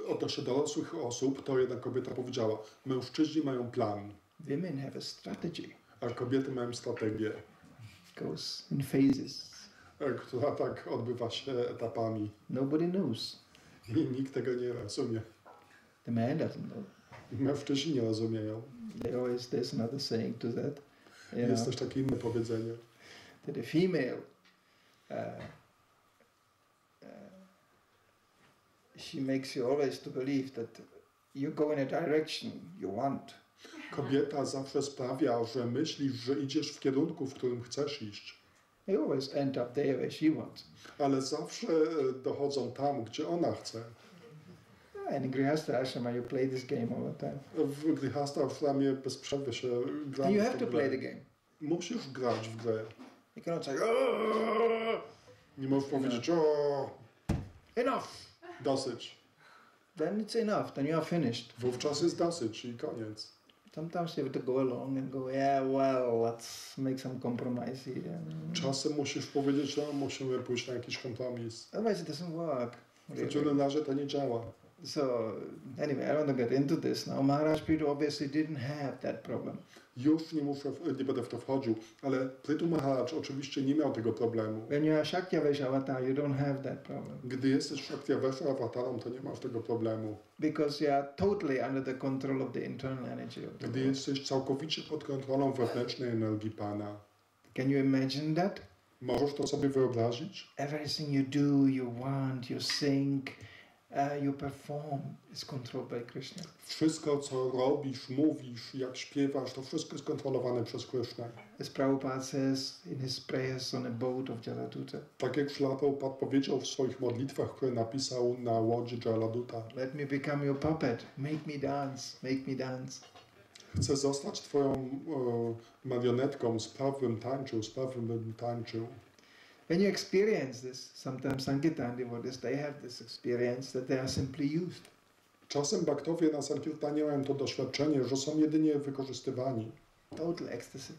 odnośnie dorosłych osób, to jedna kobieta powiedziała, mężczyźni mają plan, Women have a strategy. a kobiety mają strategię, Goes in phases. która tak odbywa się etapami. Nobody knows. I nikt tego nie rozumie. The man doesn't know. Mężczyźni nie rozumieją. There's another saying to that. You Jest know, też takie inne powiedzenie, that a female, she makes you always to believe that you go in a direction you want. kobieta zawsze sprawia, że myślisz, że idziesz w kierunku, w którym chcesz iść, You always end up there where she wants. ale zawsze dochodzą tam, gdzie ona chce. And in Grihastha Ashrama, you play this game all the time. W Grihastha Ashramie bez przerwy się gra. And you have to play the game. Musisz grać w grę. You cannot say, Nie możesz powiedzieć, o, enough. dosyć. Then it's enough. Then you are finished. Wówczas jest dosyć i koniec. Sometimes you have to go along and go, yeah, well, let's make some compromise here. Czasem musisz powiedzieć, że musimy pójść na jakiś kompromis. Otherwise it doesn't work. W przeciwnym razie to nie działa. So, anyway, I don't want to get into this now. Maharaj Prithu obviously didn't have that problem. Już nie będę w to wchodził, ale Prithu Maharaj oczywiście nie miał tego problemu. When you are Shaktya avatar, you don't have that problem. Gdy jesteś Shaktya awatarem, to nie masz tego problemu. Because you are totally under the control of the internal energy of the Gdy Lord. jesteś całkowicie pod kontrolą wewnętrznej energii Pana. Can you imagine that? Możesz to sobie wyobrazić? Everything you do, you want, you think, you perform is controlled by Krishna. Wszystko, co robisz, mówisz, jak śpiewasz, to wszystko jest kontrolowane przez Krysznę. As Prabhupada says in his prayers on a boat of Jaladuta, Tak jak Prabhupada powiedział w swoich modlitwach, które napisał na łodzi Jaladuta. let me become your puppet, make me dance, make me dance. Chcę zostać twoją marionetką, sprawnym bym tańczył. When you experience this, sometimes Sankirtan devotees, they have this experience that they are simply used. Czasem baktowie na Sankirtanie mają to doświadczenie, że są jedynie wykorzystywani. Total ecstasy.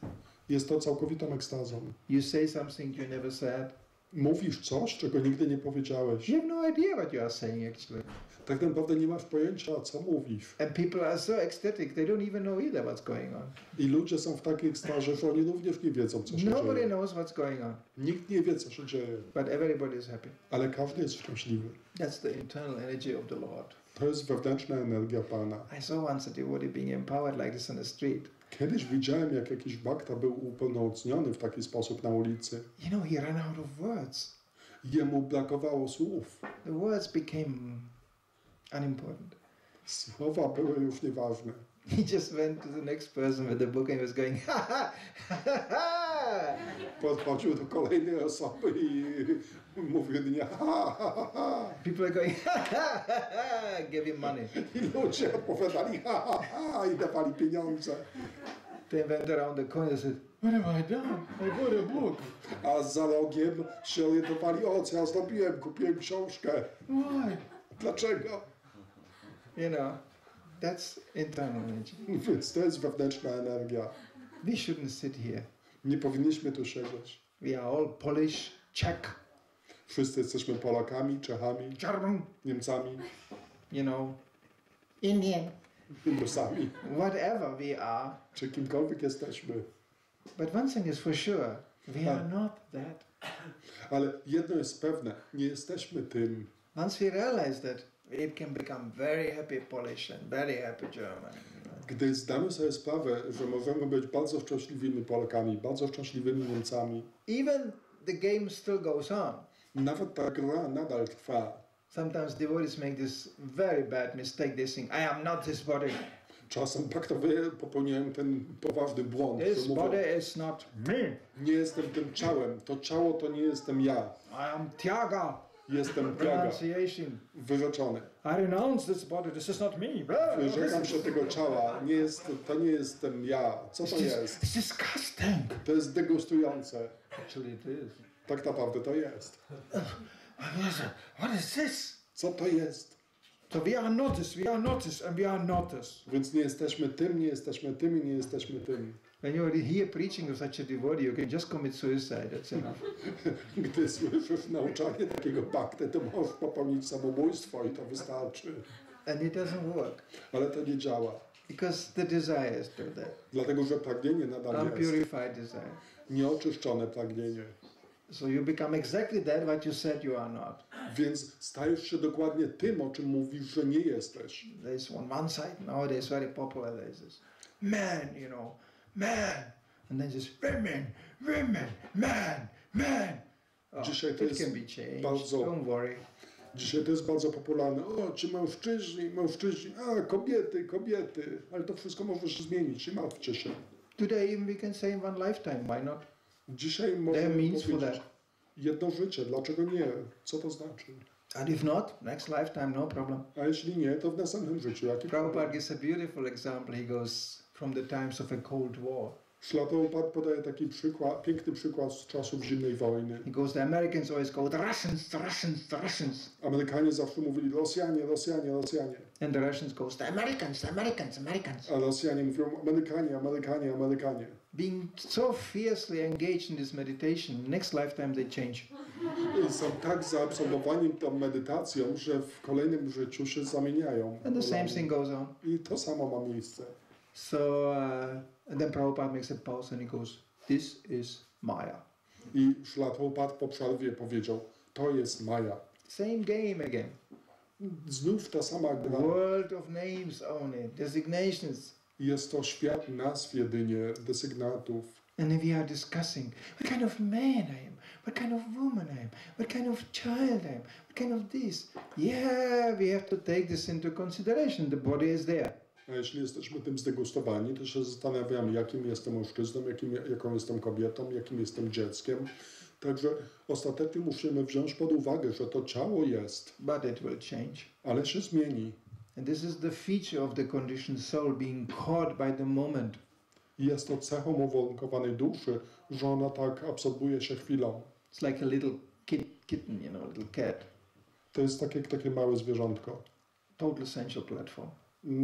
Jest to całkowitą ekstazą. You say something you never said. Mówisz coś, czego nigdy nie powiedziałeś. You have no idea what you are saying actually. Tak naprawdę nie masz pojęcia, co mówisz. And people are so ecstatic, they don't even know either what's going on. I ludzie są w takiej ekstazie, że oni również nie wiedzą, co się Nobody dzieje. knows what's going on, Nikt nie wie, co się dzieje. but everybody is happy. Ale każdy jest szczęśliwy. That's the internal energy of the Lord. To jest wewnętrzna energia Pana. I saw once a devotee being empowered like this on the street. Kiedyś widziałem, jak jakiś bhakta był upełnomocniony w taki sposób na ulicy. You know, he ran out of words. Jemu brakowało słów. The words became unimportant. Słowa były już nieważne. He just went to the next person with the book and was going, ha ha, ha ha ha. Podchodził do kolejnej osoby i mówił do niej, ha, ha, ha, ha. People are going, ha ha ha ha, give him money. I ludzie odpowiadali, ha, ha, ha, i dawali pieniądze. They went around the corner and said, what have I done? I bought a book. A za rogiem się orientowali, o co ja zrobiłem, kupiłem książkę. Why? Dlaczego? You know, that's internal energy. Więc to jest wewnętrzna energia. We shouldn't sit here. Nie powinniśmy tu siedzieć. We are all Polish, Czech, Wszyscy jesteśmy Polakami, Czechami, German, Niemcami, you know, Indian, Rusami, whatever we are. czy kimkolwiek jesteśmy. But one thing is for sure, we are not that. Ale jedno jest pewne, nie jesteśmy tym. Once we realize that, it can become very happy Polish and very happy German. Gdy zdamy sobie sprawę, że możemy być bardzo szczęśliwymi Polakami, bardzo szczęśliwymi Niemcami, Even the game still goes on. nawet ta gra nadal trwa. Sometimes devotees make this very bad mistake. They think, I am not this body. Czasem baktowie popełniają ten poważny błąd, że This mówią, body is not me. nie jestem tym ciałem, to ciało to nie jestem ja, I am Tyaga. jestem Tyaga, Renunciation. wyrzeczony. I renounce this body. This is not me. Wyrzekam się tego ciała, to nie jestem ja. Co to jest? It's disgusting. To jest degustujące. Actually, it is. Tak naprawdę to jest. What is this? Co to jest? So we are not this, we are not this, and we are not this. Więc nie jesteśmy tym, nie jesteśmy tym i nie jesteśmy tym. When you hear preaching of such a devotee, you can just commit suicide. That's enough. Gdy słyszysz nauczanie takiego bhakty, to możesz popełnić samobójstwo i to wystarczy. And it doesn't work. Ale to nie działa. Because the desire is still there. Dlatego, że pragnienie nadal jest. Unpurified desire. Nieoczyszczone pragnienie. So you become exactly that what you said you are not. Więc stajesz się dokładnie tym, o czym mówisz, że nie jesteś. There's on one side nowadays very popular. There's this man, you know, man, and then just women, women, man, man. Oh, Dzisiaj to it jest can be changed. bardzo- Don't worry. Dzisiaj to jest bardzo popularne. O, czy mężczyźni, mężczyźni, a kobiety, kobiety. Ale to wszystko możesz zmienić, nie martwcie się. Today even we can say in one lifetime. Why not? Dzisiaj There are możemy means for powiedzieć that. jedno życie, dlaczego nie? Co to znaczy? And if not, next lifetime, no problem. A jeśli nie, to w następnym życiu. Jaki Prabhupada problem? gives a beautiful example. He goes from the times of a Cold War. Śla Prabhupada podaje taki przykład, piękny przykład z czasów zimnej wojny. He goes, the Americans always go, the Russians, the Russians, the Russians. Amerykanie zawsze mówili Rosjanie, Rosjanie, Rosjanie. And the Russians goes, the Americans, the Americans, Americans. A Rosjanie mówią Amerykanie, Amerykanie, Amerykanie. Being so fiercely engaged in this meditation, next lifetime they change. I są tak zaabsorbowani tą medytacją, że w kolejnym życiu się zamieniają. And the same thing goes on. I to samo ma miejsce. So, and then Prabhupada makes a pause and he goes, this is Maya. I Śla Prabhupada po przerwie powiedział, to jest Maja. Same game again. Znów ta sama gra. World of names only, designations. Jest to świat nazw jedynie, desygnatów. And then we are discussing, what kind of man I am, what kind of woman I am, what kind of child I am, what kind of this. Yeah, we have to take this into consideration. The body is there. A jeśli jesteśmy tym zdegustowani, to się zastanawiamy, jakim jestem mężczyzną, jaką jestem kobietą, jakim jestem dzieckiem. Także ostatecznie musimy wziąć pod uwagę, że to ciało jest, But it will change. ale się zmieni. And this is the feature of the conditioned soul being caught by the moment. I jest to cechą uwarunkowanej duszy, że ona tak absorbuje się chwilą. It's like a little kitten, you know, a little cat. To jest takie małe zwierzątko. Total essential platform.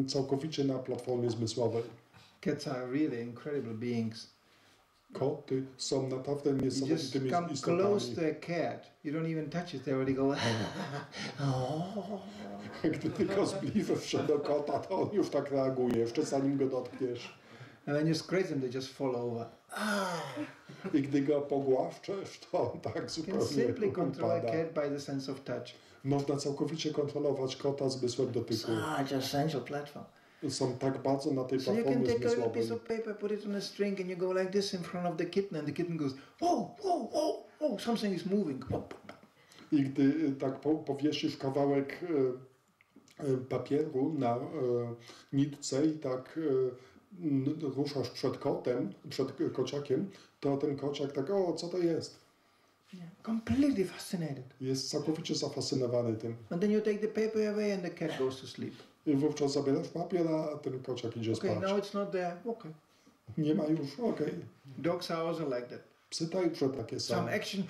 Całkowicie na platformie zmysłowej. Cats are really incredible beings. Koty są naprawdę You just niesamowitymi come istotami. close to a cat, you don't even touch it, they already go, oh. Gdy tylko zbliżysz się do kota, to on już tak reaguje, jeszcze zanim go dotkniesz. And then you scratch them, they just fall over. I gdy go pogłaszczesz, to on tak You can zupełnie simply control a upada. cat by the sense of touch. Można całkowicie kontrolować kota zmysłem dotyku. Such a sensual platform. Są tak bardzo na tej So you can platformie take a little zmysłowej. piece of paper, put it on a string, and you go like this in front of the kitten, and the kitten goes, oh, oh, oh, oh, something is moving. I gdy tak powiesisz kawałek papieru na nitce i tak ruszasz przed kotem, przed kociakiem, to ten kociak tak, o, co to jest? Yeah, completely fascinated. Jest całkowicie zafascynowany tym. And then you take the paper away, and the cat goes to sleep. I wówczas zabierasz papier, a ten kociak idzie Okay, spać. now it's not there. Okay. Nie ma już, okej. Dogs are also like that. Psy także takie Some same. action,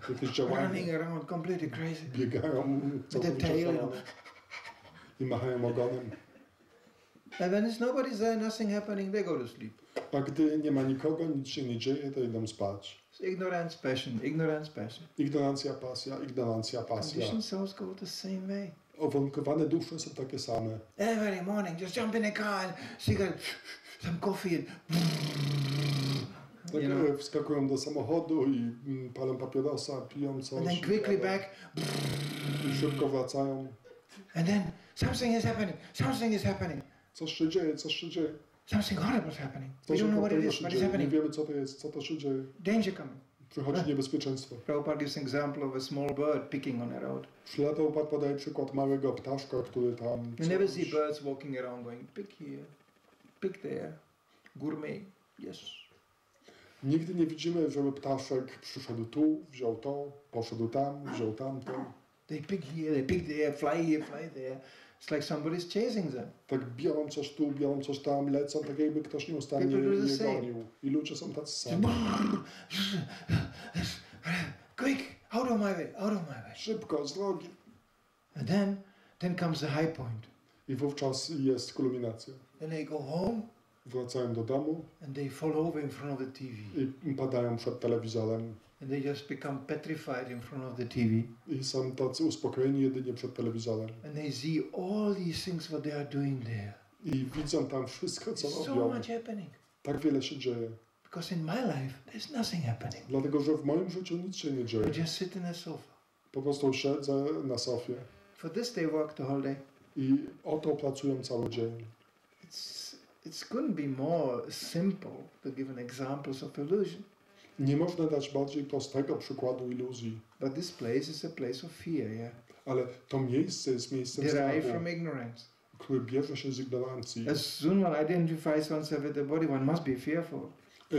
Jakieś działania, running around, completely crazy. biegają With the całkowicie tail. szalone i machają ogonem. And when there's nobody's there, nothing happening, they go to sleep. A gdy nie ma nikogo, nic się nie dzieje, to idą spać. It's ignorance, passion, ignorance, passion. Ignorancja, pasja, ignorancja, pasja. Conditioned souls go the same way. Uwarunkowane dusze są takie same. Every morning, just jump in a car and cigarette, some coffee, and Tak, you know, wskakują do samochodu i palą papierosa, piją coś. and then quickly back, I szybko wracają. and then something is happening, something is happening, Coś się dzieje, coś się dzieje. something horrible is happening. We Coś don't know what it okropnego is, się but it's dzieje. Nie happening. wiemy, co to jest, co to się dzieje. Danger coming. Przychodzi niebezpieczeństwo. Prabhupada gives an example of a small bird picking on a road. Prabhupada podaje przykład małego ptaszka, który tam... You never see birds walking around going, pick here, pick there, gourmet, yes. Nigdy nie widzimy, żeby ptaszek przyszedł tu, wziął to, poszedł tam, wziął tamto. They pick here, they pick there, fly there. It's like somebody's chasing them. Tak biorą coś tu, biorą coś tam, lecą, tak jakby ktoś nieustannie People do the je same. gonił. I ludzie są tacy sami. Quick, out of my way, out of my way. Szybko, z drogi. And then comes the high point. I wówczas jest kulminacja. Then they go home Wracają do domu and they fall over in front of the TV. i padają przed telewizorem. And they just become petrified in front of the TV. I są tacy uspokojeni jedynie przed telewizorem. And they see all these things what they are doing there. I widzą tam wszystko, co There's so robią. much happening. Tak wiele się dzieje. Because in my life, there's nothing happening. Dlatego, że w moim życiu nic się nie dzieje. I just sit in a sofa. Po prostu siedzę na sofie For this they work the whole day. i oto pracują cały dzień. It couldn't be more simple to give an examples of illusion. Nie można dać bardziej prostego przykładu iluzji. But this place is a place of fear, yeah. Ale to miejsce jest miejscem Derived strachu, from ignorance. który bierze się z ignorancji. As soon as one identifies oneself with the body, one must be fearful.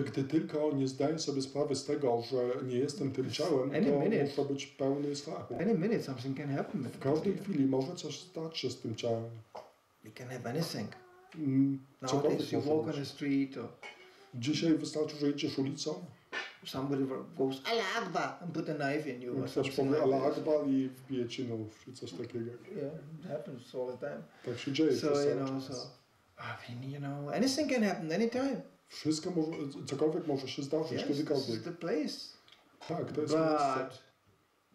Gdy tylko nie zdaję sobie sprawy z tego, że nie jestem tym ciałem, Any to minute. muszę być pełny strachu. Any minute something can happen. W każdej chwili może coś stać się z tym ciałem. You can have anything. Cokolwiek Nowadays you może walk on być. the street or Dzisiaj wystarczy, że idziesz ulicą, somebody goes Allah Akbar and put a knife in you or ktoś something powie like Allah this. Akbar i wbije ci nóż, czy coś takiego. Yeah, it happens all the time. Tak się dzieje So, przez you cały know, czas. anything can happen anytime. Wszystko może, cokolwiek może się zdarzyć, Yes, this kiedykolwiek. is the place. Tak, to jest miejsce. But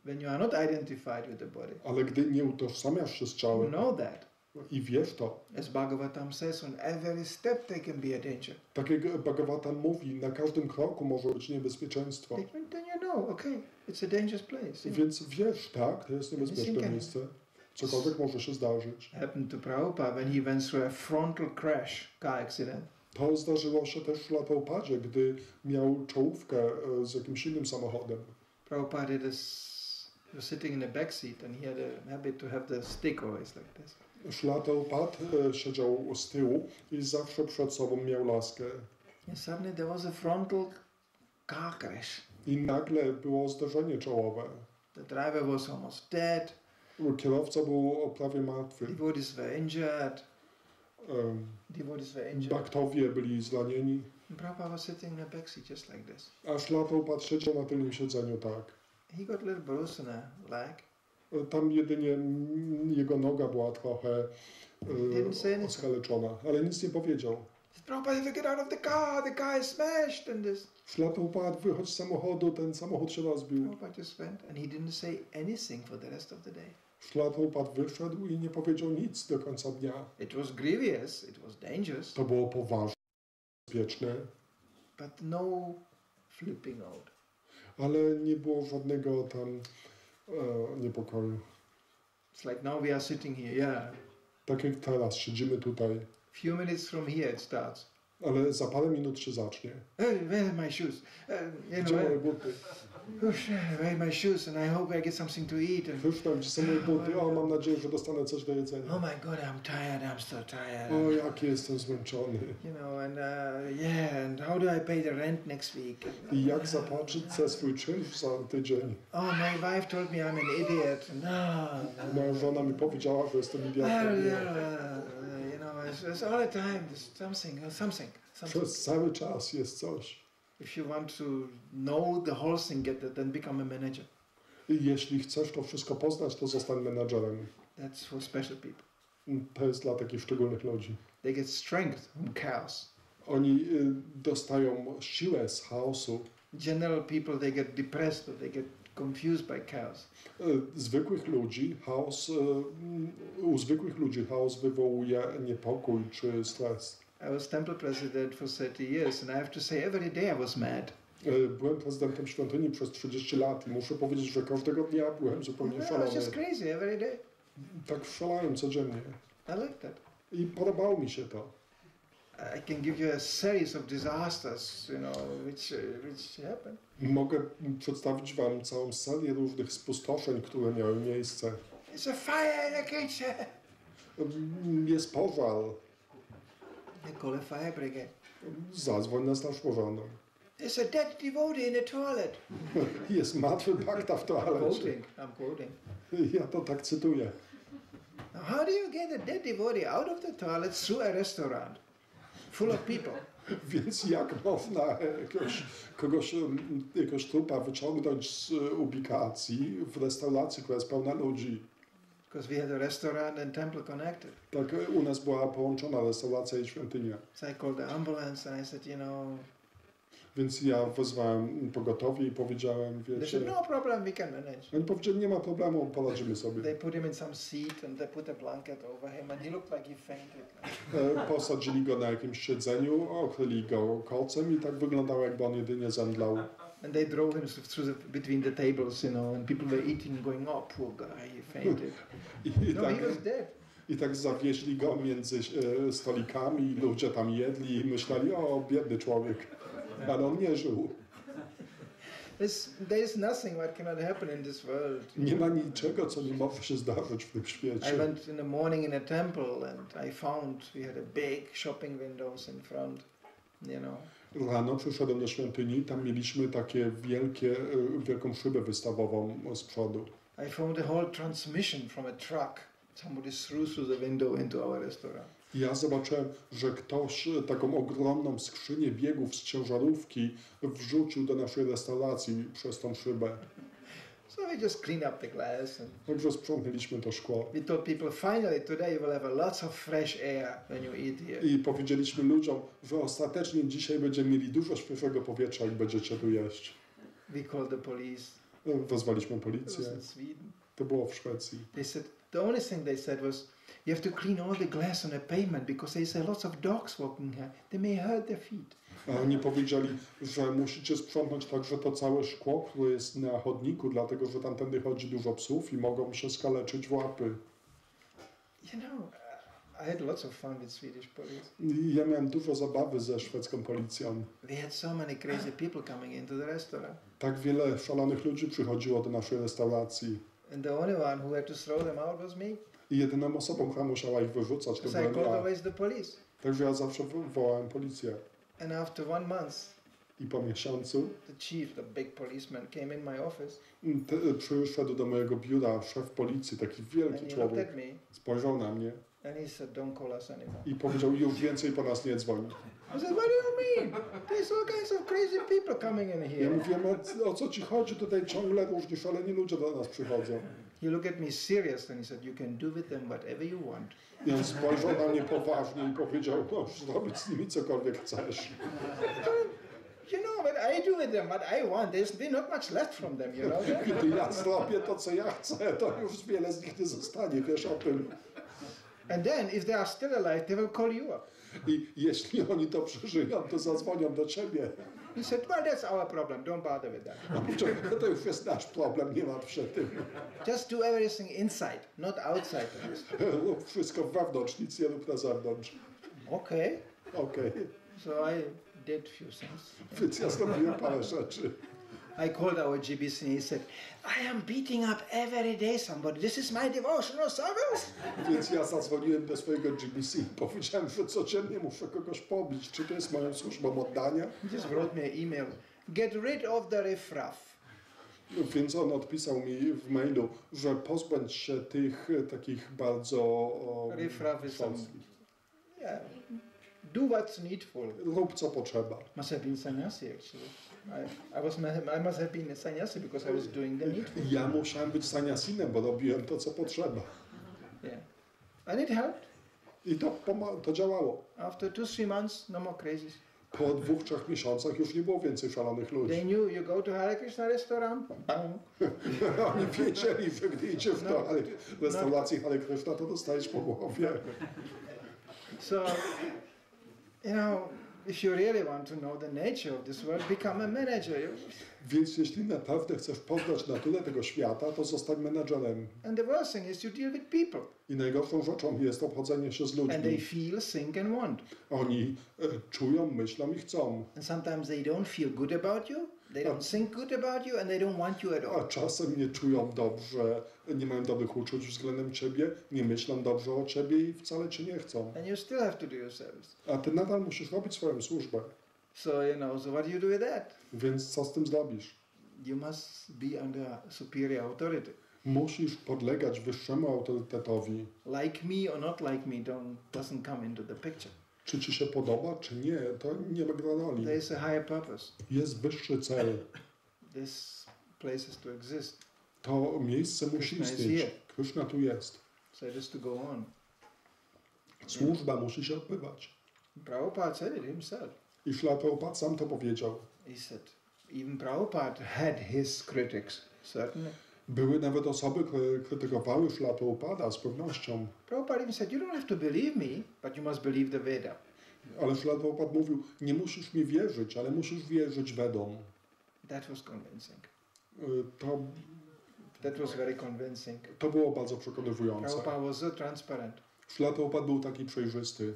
when you are not identified with the body, Ale gdy nie utożsamiasz się z you ciałem know that. i wiesz to, As Bhagavatam says, on every step there can be a danger. tak jak Bhagavatam mówi, na każdym kroku może być niebezpieczeństwo. Then you know, okay, it's a dangerous place. Więc wiesz, tak, to jest niebezpieczne miejsce. Cokolwiek może się zdarzyć. Happened to Prabhupada when he went through a frontal crash, car accident. To zdarzyło się też w Prabhupadzie, gdy miał czołówkę z jakimś innym samochodem. Prabhupada was sitting in the back seat and he had a habit to have the stick always like this. Szla Prabhupada siedział z tyłu i zawsze przed sobą miał laskę. And suddenly there was a frontal car crash. I nagle było zdarzenie czołowe. The driver was almost dead. Kierowca był prawie martwy. Devotees were injured. Devotees were injured. Baktowie byli zranieni. And Prabhupada was sitting in the back seat just like this. A Szla Prabhupada siedział na tylnym siedzeniu tak. He got a little bruise in a leg. Tam jedynie jego noga była trochę Didn't say anything. oskaleczona, ale nic nie powiedział. Prabhupada, get out of the car is smashed and this. Szla Prabhupada, wychodź z samochodu, ten samochód się rozbił. Prabhupada just went and he didn't say anything for the rest of the day. Szla Prabhupada wyszedł i nie powiedział nic do końca dnia. It was grievous, it was dangerous. To było poważne, bezpieczne. But no flipping out. Ale nie było żadnego tam niepokoju. It's like now we are sitting here, yeah. Tak jak teraz, siedzimy tutaj. Few minutes from here it starts. Ale za parę minut się zacznie. Hey, where are my shoes? Gdzie moje buty? Where are my shoes? And I hope I get something to eat. And, Kryszna, gdzie są moje buty? O, mam nadzieję, że dostanę coś do jedzenia. oh my God, I'm tired. I'm so tired. O, jaki jestem zmęczony. You know, and and how do I pay the rent next week? I jak zapłacić za swój czynsz za tydzień? Oh, my wife told me I'm an idiot. No. Moja żona mi powiedziała, że jestem idiotą. You know, it's all the time. There's something. Przez cały czas jest coś. If you want to know the whole thing, get it, then become a manager. I jeśli chcesz to wszystko poznać, to zostań menadżerem. That's for special people. To jest dla takich szczególnych ludzi. They get strength from chaos. Oni dostają siłę z chaosu. General people, they get depressed or they get confused by chaos. U zwykłych ludzi chaos wywołuje niepokój czy stres. I was temple president for 30 years and I have to say every day I was mad. Byłem prezydentem świątyni przez 30 lat i muszę powiedzieć, że każdego dnia byłem zupełnie I szalony. was just crazy every day. Tak szalałem codziennie. I like that. I podobało mi się to. I can give you a series of disasters, you know, which happened. Mogę przedstawić wam całą serię różnych spustoszeń, które miały miejsce. It's a fire in the kitchen. Jest pożar. They call a fire brigade. Zadzwoń na straż pożarną. There's a dead devotee in the toilet. Jest martwy bakta w toalecie. I'm quoting. Ja to tak cytuję. Now, how do you get a dead devotee out of the toilet through a restaurant full of people? Więc jak można jakiegoś trupa wyciągnąć z ubikacji w restauracji, która jest pełna ludzi? Because we had a restaurant and temple connected. Tak, u nas była połączona restauracja i świątynia. So I called the ambulance and I said, you know... Więc ja wezwałem pogotowie i powiedziałem, They wiecie... said, no problem, we can manage. Oni powiedzieli, nie ma problemu, poradzimy sobie. They put him in some seat and they put a blanket over him and he looked like he fainted. Posadzili go na jakimś siedzeniu, okryli go kocem i tak wyglądało, jakby on jedynie zemdlał. And they drove him between the tables, you know, and people were eating, going, oh, poor guy, he fainted. No, tak, he was dead. I tak zawieźli go między stolikami, ludzie tam jedli i myśleli, o, biedny człowiek. Ale on nie żył. There's nothing what cannot happen in this world. Nie ma niczego, co nie może się zdarzyć w tym świecie. I went in the morning in a temple and I found we had a big shopping windows in front, you know. Rano przyszedłem do świątyni, tam mieliśmy takie wielką szybę wystawową z przodu. I found a whole transmission from a truck. Somebody threw through the window into our restaurant. Ja zobaczyłem, że ktoś taką ogromną skrzynię biegów z ciężarówki wrzucił do naszej restauracji przez tą szybę. So we just cleaned up the glass. Także sprzątnęliśmy to szkło. We told people, finally today you will have lots of fresh air when you eat here. I powiedzieliśmy ludziom, że ostatecznie dzisiaj będziemy mieli dużo świeżego powietrza, jak będziecie tu jeść. We called the police. Wezwaliśmy It policję. was in Sweden. To było w Szwecji. They said, the only thing they said was, you have to clean all the glass on the pavement because there's lots of dogs walking here. They may hurt their feet. A oni powiedzieli, że musicie sprzątnąć także to całe szkło, które jest na chodniku, dlatego że tamtędy chodzi dużo psów i mogą się skaleczyć w łapy. You know, I had lots of fun with Swedish police. I ja miałem dużo zabawy ze szwedzką policją. We had so many crazy people coming into the restaurant. Tak wiele szalonych ludzi przychodziło do naszej restauracji. And the only one who had to throw them out was me. I jedyną osobą, która musiała ich wyrzucać, to So I byłem called ja. always the police. Także ja zawsze wołałem policję. And after 1 month, I po miesiącu the chief, the big policeman, came in my office. Przyszedł do mojego biura szef policji, taki And wielki he człowiek. looked at me Spojrzał na mnie and he said, don't call us anymore. i powiedział, już więcej po nas nie dzwoń. I said, what do you mean? There's all kinds of crazy people coming in Ja here. mówiłem, o co ci chodzi? Tutaj ciągle różni szaleni ludzie do nas przychodzą. He looked at me serious and he said, you can do with them whatever you want. I on spojrzał na mnie poważnie i powiedział, możesz robić z nimi cokolwiek chcesz. You know what I do with them, what I want, there's not much left from them, you know. Gdy ja zrobię to, co ja chcę, to już wiele z nich nie zostanie, wiesz o tym. And then, if they are still alive, they will call you up. I jeśli oni to przeżyją, to zadzwonią do ciebie. He said, well, that's our problem, don't bother with that. To już jest nasz problem, nie martw się tym. Just do everything inside, not outside. Rób wszystko wewnątrz, nic nie rób na zewnątrz. Okay. Okej. So I did few things. Więc ja zrobiłem parę rzeczy. I called our GBC and he said, I am beating up every day somebody. This is my devotional service. Więc ja zadzwoniłem do swojego GBC i powiedziałem, że codziennie muszę kogoś pobić. Czy to jest moją służbą oddania? He just wrote me an email. Get rid of the riffraff. Więc on odpisał mi w mailu, że pozbądź się tych takich bardzo... Riffraff is some... Yeah. Do what's needful. Rób co potrzeba. Must have been sannyasi actually. I must have been a sannyasi because I was doing the needful. Ja musiałem być saniasinem, bo robiłem to, co potrzeba. Yeah. And it helped. I to działało. After 2-3 months, no more crazies. Po 2-3 miesiącach już nie było więcej szalonych ludzi. They knew you go to Hare Kryszna restaurant. Oni wiedzieli, że gdy idziesz do restauracji Hare Kryszna, to dostajesz po głowie. So, you know, if you really want to know the nature of this world, become a manager. Więc jeśli naprawdę chcesz poznać naturę tego świata, to zostań menadżerem. And the worst thing is you deal with people. I najgorszą rzeczą jest obchodzenie się z And they ludźmi. feel, think and want. Oni czują, myślą i chcą. And sometimes they don't feel good about you, they don't think good about you, and they don't want you at A all. czasem nie czują dobrze, nie mają dobrych uczuć względem ciebie, nie myślą dobrze o ciebie i wcale cię nie chcą. And you still have to do your service. A ty nadal musisz robić swoją służbę. So, you know, so what do you do with that? Więc co z tym zrobisz? You must be under superior authority. Musisz podlegać wyższemu autorytetowi. Like me or not like me doesn't come into the picture. Czy ci się podoba, czy nie, to nie ma roli. There is a higher purpose. Jest wyższy cel. This place is to exist. To miejsce musi Kryszna jest istnieć. here. Kryszna tu jest. So it is to go on. Służba musi się odbywać. Prabhupada said it himself. I Śla Prabhupada sam to powiedział. He said, even Prabhupada had his critics, certainly. Były nawet osoby, które krytykowały Śla Prabhupada z pewnością. Prabhupada even said, you don't have to believe me, but you must believe the Veda. Ale Śla Prabhupada mówił, nie musisz mi wierzyć, ale musisz wierzyć Vedom. That was convincing. That was very convincing. To było bardzo przekonywujące. Prabhupada was so transparent. Śla Prabhupada był taki przejrzysty.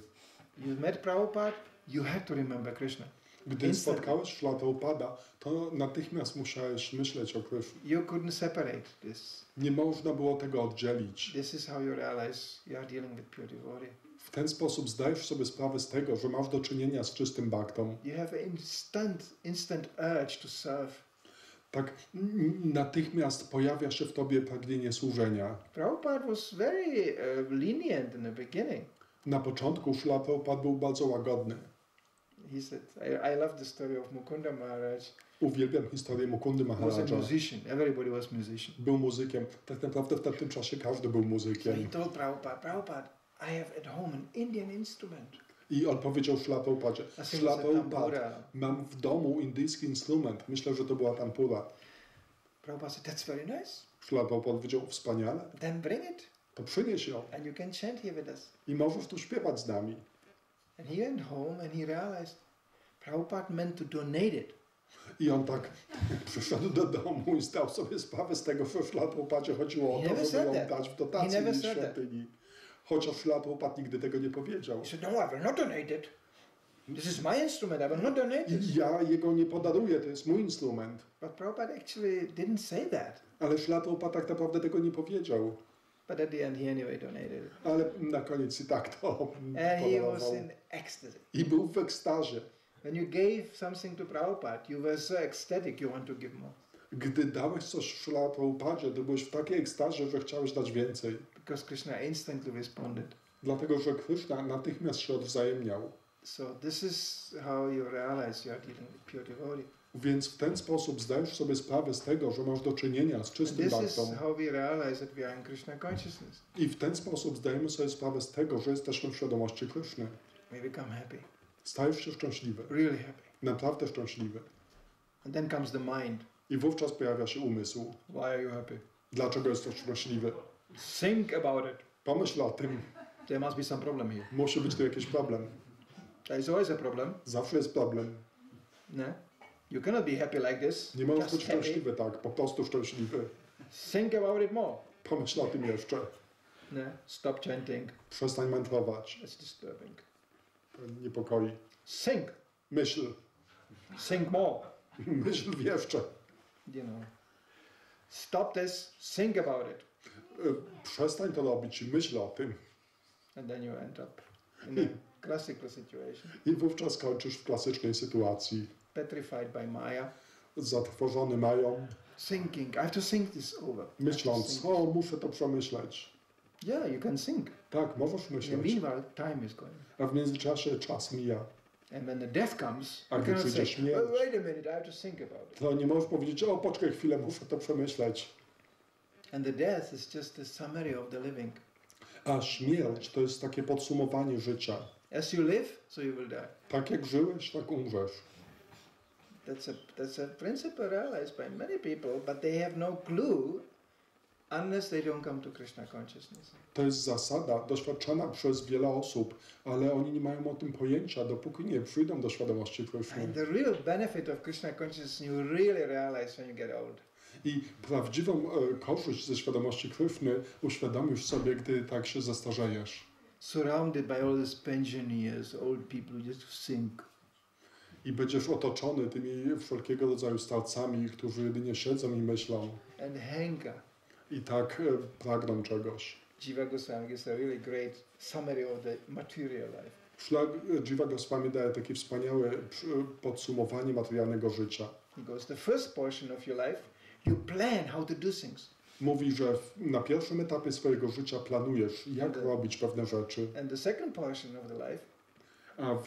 You met Prabhupada, you had to remember Krishna. Gdy spotkałeś Śla Prabhupada, to natychmiast musiałeś myśleć o Krysznie. You couldn't separate this. Nie można było tego oddzielić. This is how you realize you are dealing with pure devotee. W ten sposób zdajesz sobie sprawę z tego, że masz do czynienia z czystym bhaktą. You have an instant urge to serve. Tak natychmiast pojawia się w tobie pragnienie służenia. Prabhupada was very lenient in the beginning. Na początku Śla Prabhupada był bardzo łagodny. He said, I love the story of Mukunda Maharaj. Uwielbiam historię Mukundy He was Maharaja. a musician. Everybody was musician. Był muzykiem. Tak naprawdę w tamtym czasie każdy był So he muzykiem. told Prabhupada, I have at home an Indian instrument. I on powiedział Śla Prabhupadzie, Śla Prabhupada, tampura. mam w domu indyjski instrument. Myślę, że to była tampura. Prabhupada said, that's very nice. Śla Prabhupada powiedział, wspaniale. Then bring it. To przynieś ją. And you can chant here with us. I możesz tu śpiewać z nami. And he went home and he realized Prabhupada meant to donate it. I on tak przyszedł do domu i zdał sobie sprawę z tego, że Śla Prabhupadzie chodziło o to, żeby ją dać w dotacji świątyni. Chociaż Śla Prabhupada nigdy tego nie powiedział. He said, no, I will not donate it. This is my instrument, I will not donate it. Ja jego nie podaruję, to jest mój instrument. But Prabhupada actually didn't say that. Ale Śla Prabhupada tak naprawdę tego nie powiedział. But at the end he anyway donated it. Ale na koniec i tak to And he was podarował. in ecstasy. I był w ekstazie. When you gave something to Prabhupada, you were so ecstatic you want to give more. Gdy dałeś coś Śla Prabhupadzie, to byłeś w takiej ekstazie, że chciałeś dać więcej. Because Krishna instantly responded. Dlatego, że Kryszna natychmiast się odwzajemniał. So this is how you realize you are dealing with pure devotee. Więc w ten sposób zdajesz sobie sprawę z tego, że masz do czynienia z czystym This is bhaktą. how we realize that we are in Krishna consciousness. I w ten sposób zdajemy sobie sprawę z tego, że jesteśmy w świadomości Kryszny. We become happy, Stajesz się szczęśliwy. really happy. Naprawdę szczęśliwy. And then comes the mind. I wówczas pojawia się umysł. Why are you happy? Dlaczego jesteś szczęśliwy? Think about it. Pomyśl o tym. There must be some problem here. Musi być tu jakiś problem. There is always a problem. Zawsze jest problem. No? You cannot be happy like this. Nie możesz Just być happy. szczęśliwy tak, po prostu szczęśliwy. Think about it more. Pomyśl o tym jeszcze. No? Stop chanting. Przestań mantrować. That's disturbing. To niepokoi. Think. Myśl. Think more. Myśl jeszcze. You know. Stop this. Think about it. Przestań to robić i myśl o tym. And then you end up in a classical situation. I wówczas kończysz w klasycznej sytuacji. Petrified by Maya. Zatrwożony mają, Thinking. I have to think this over. myśląc, o, muszę to przemyśleć. Yeah, you can think. Tak, możesz In the myśleć. meanwhile, time is going. A w międzyczasie czas mija. And when the death comes, A you gdy cannot przyjdzie say, śmierć, wait a minute, I have to think about it. to nie możesz powiedzieć, o, poczekaj chwilę, muszę to przemyśleć. And the death is just a summary of the living. A śmierć to jest takie podsumowanie życia. As you live, so you will die. Tak jak żyłeś, tak umrzesz. That's a principle realized by many people, but they have no clue unless they don't come to Krishna consciousness. To jest zasada doświadczana przez wiele osób, ale oni nie mają o tym pojęcia, dopóki nie przyjdą do świadomości Kryszny. And the real benefit of Krishna consciousness you really realize when you get old. I prawdziwą korzyść ze świadomości Kryszny uświadomisz sobie, gdy tak się zestarzejesz. Surrounded by all these pensioners, old people who just think. I będziesz otoczony tymi wszelkiego rodzaju starcami, którzy jedynie siedzą i myślą. And hanker. I tak pragną czegoś. Jiva Goswami gives a really great summary of the material life. Szlak Jiva Goswami daje takie wspaniałe podsumowanie materialnego życia. He goes, the first portion of your life, you plan how to do things. Mówi, że na pierwszym etapie swojego życia planujesz, jak robić pewne rzeczy. And the second portion of the life, A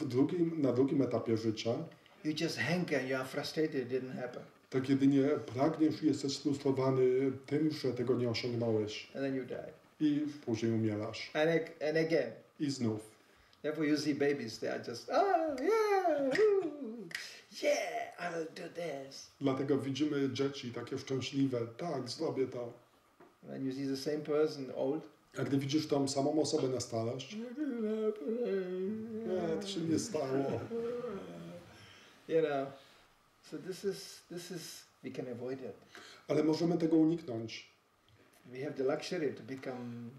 na drugim etapie życia, you just hanker, you are frustrated, it didn't happen. tak jedynie pragniesz i jesteś sfrustrowany tym, że tego nie osiągnąłeś. And then you die. I później umierasz. And again. I znów. Therefore you see babies, they are just, oh yeah, yeah, I'll do this. Dlatego widzimy dzieci takie szczęśliwe. Tak, zrobię to. And then you see the same person, old. A gdy widzisz tą samą osobę na starość, nie, to się nie stało. You know, so this is, we can avoid it. Ale możemy tego uniknąć. We have the luxury to become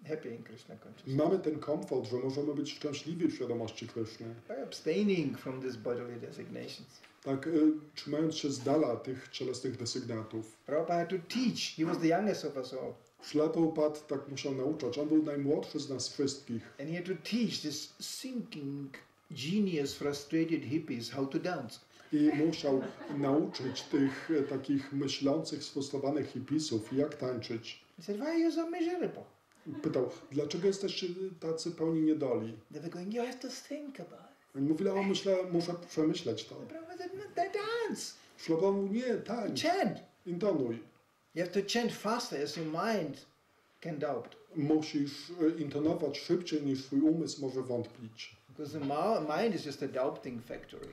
happy in Krishna consciousness. Mamy ten komfort, że możemy być szczęśliwi w świadomości Kryszny. By abstaining from these bodily designations. Tak, trzymając się z dala tych cielesnych desygnatów. Prabhupada had to teach. He was the youngest of us all. Szla Prabhupada tak musiał nauczać. On był najmłodszy z nas wszystkich. And he had to teach this thinking, genius, frustrated hippies how to dance. I musiał nauczyć tych takich myślących, sfrustrowanych hipisów, jak tańczyć. He said, why are you so miserable? Pytał, dlaczego jesteście tacy pełni niedoli? They were going, you have to think about it. Oni mówili, o, muszę przemyśleć to. Prabhupada said, they dance. Szloba mówił, nie, tańcz, Chant. intonuj. You have to chant faster as your mind can doubt. Musisz intonować szybciej, niż twój umysł może wątpić. Because the mind is just a doubting factory.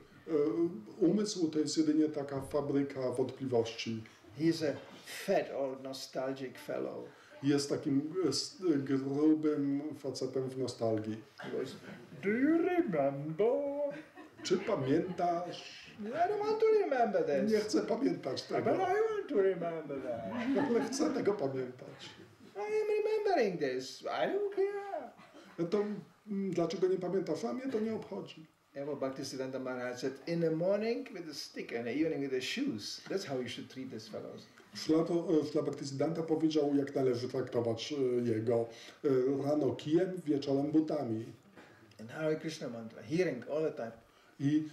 Umysł to jest jedynie taka fabryka wątpliwości. He's a fat old nostalgic fellow. Jest takim grubym facetem w nostalgii. He goes, do you remember? Czy pamiętasz? I don't want to remember this. Nie chcę pamiętać But tego, I want to remember that. ale chcę tego pamiętać. I am remembering this. I don't care. No to dlaczego nie pamiętasz? A mnie to nie obchodzi. Ever Bhaktisiddhanta Maharaj said, in the morning with a stick and in the evening with the shoes. That's how you should treat these fellows. Szla Bhaktisiddhanta powiedział, jak należy traktować jego. Rano kijem, wieczorem butami. And Hare Krishna mantra, hearing all the time. I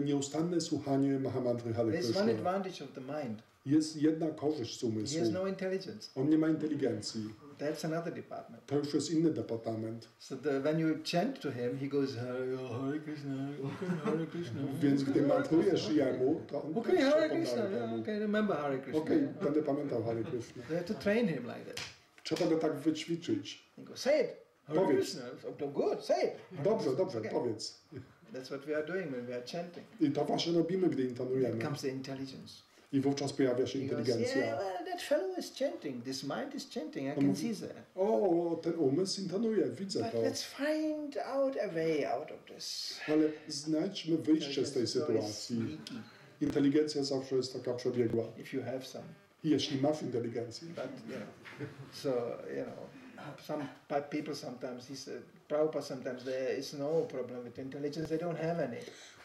nieustanne słuchanie Mahamantry Hare There's Kryszna. one advantage of the mind. Jest jedna korzyść z He umysłu. has no intelligence. On nie ma inteligencji. that's another department. To już jest inny departament. So when you chant to him, he goes Hare Krishna, okay, Hare Krishna. Więc gdy mantrujesz jemu, to on Okay, Hare Krishna, yeah, okay, remember Hare Krishna. Okej, będę pamiętał Hare Krishna. You have to train him like that. Trzeba go tak wyćwiczyć. He goes, say it. Hare Powiedz. Krishna. Oh, good, say it. Dobrze, Okay. powiedz. That's what we are doing when we are chanting. I to właśnie robimy, gdy Then intonujemy. comes the intelligence. I wówczas pojawia się He goes, inteligencja. yeah, well, that fellow is chanting. This mind is chanting. I can see that. O, ten umysł intonuje, widzę But to. let's find out a way out of this. Ale znajdźmy wyjście z tej sytuacji. Inteligencja zawsze jest taka przebiegła. If you have some. Jeśli masz inteligencję. But, so, some people sometimes, he said, Prabhupada sometimes, there is no problem with intelligence, they don't have any.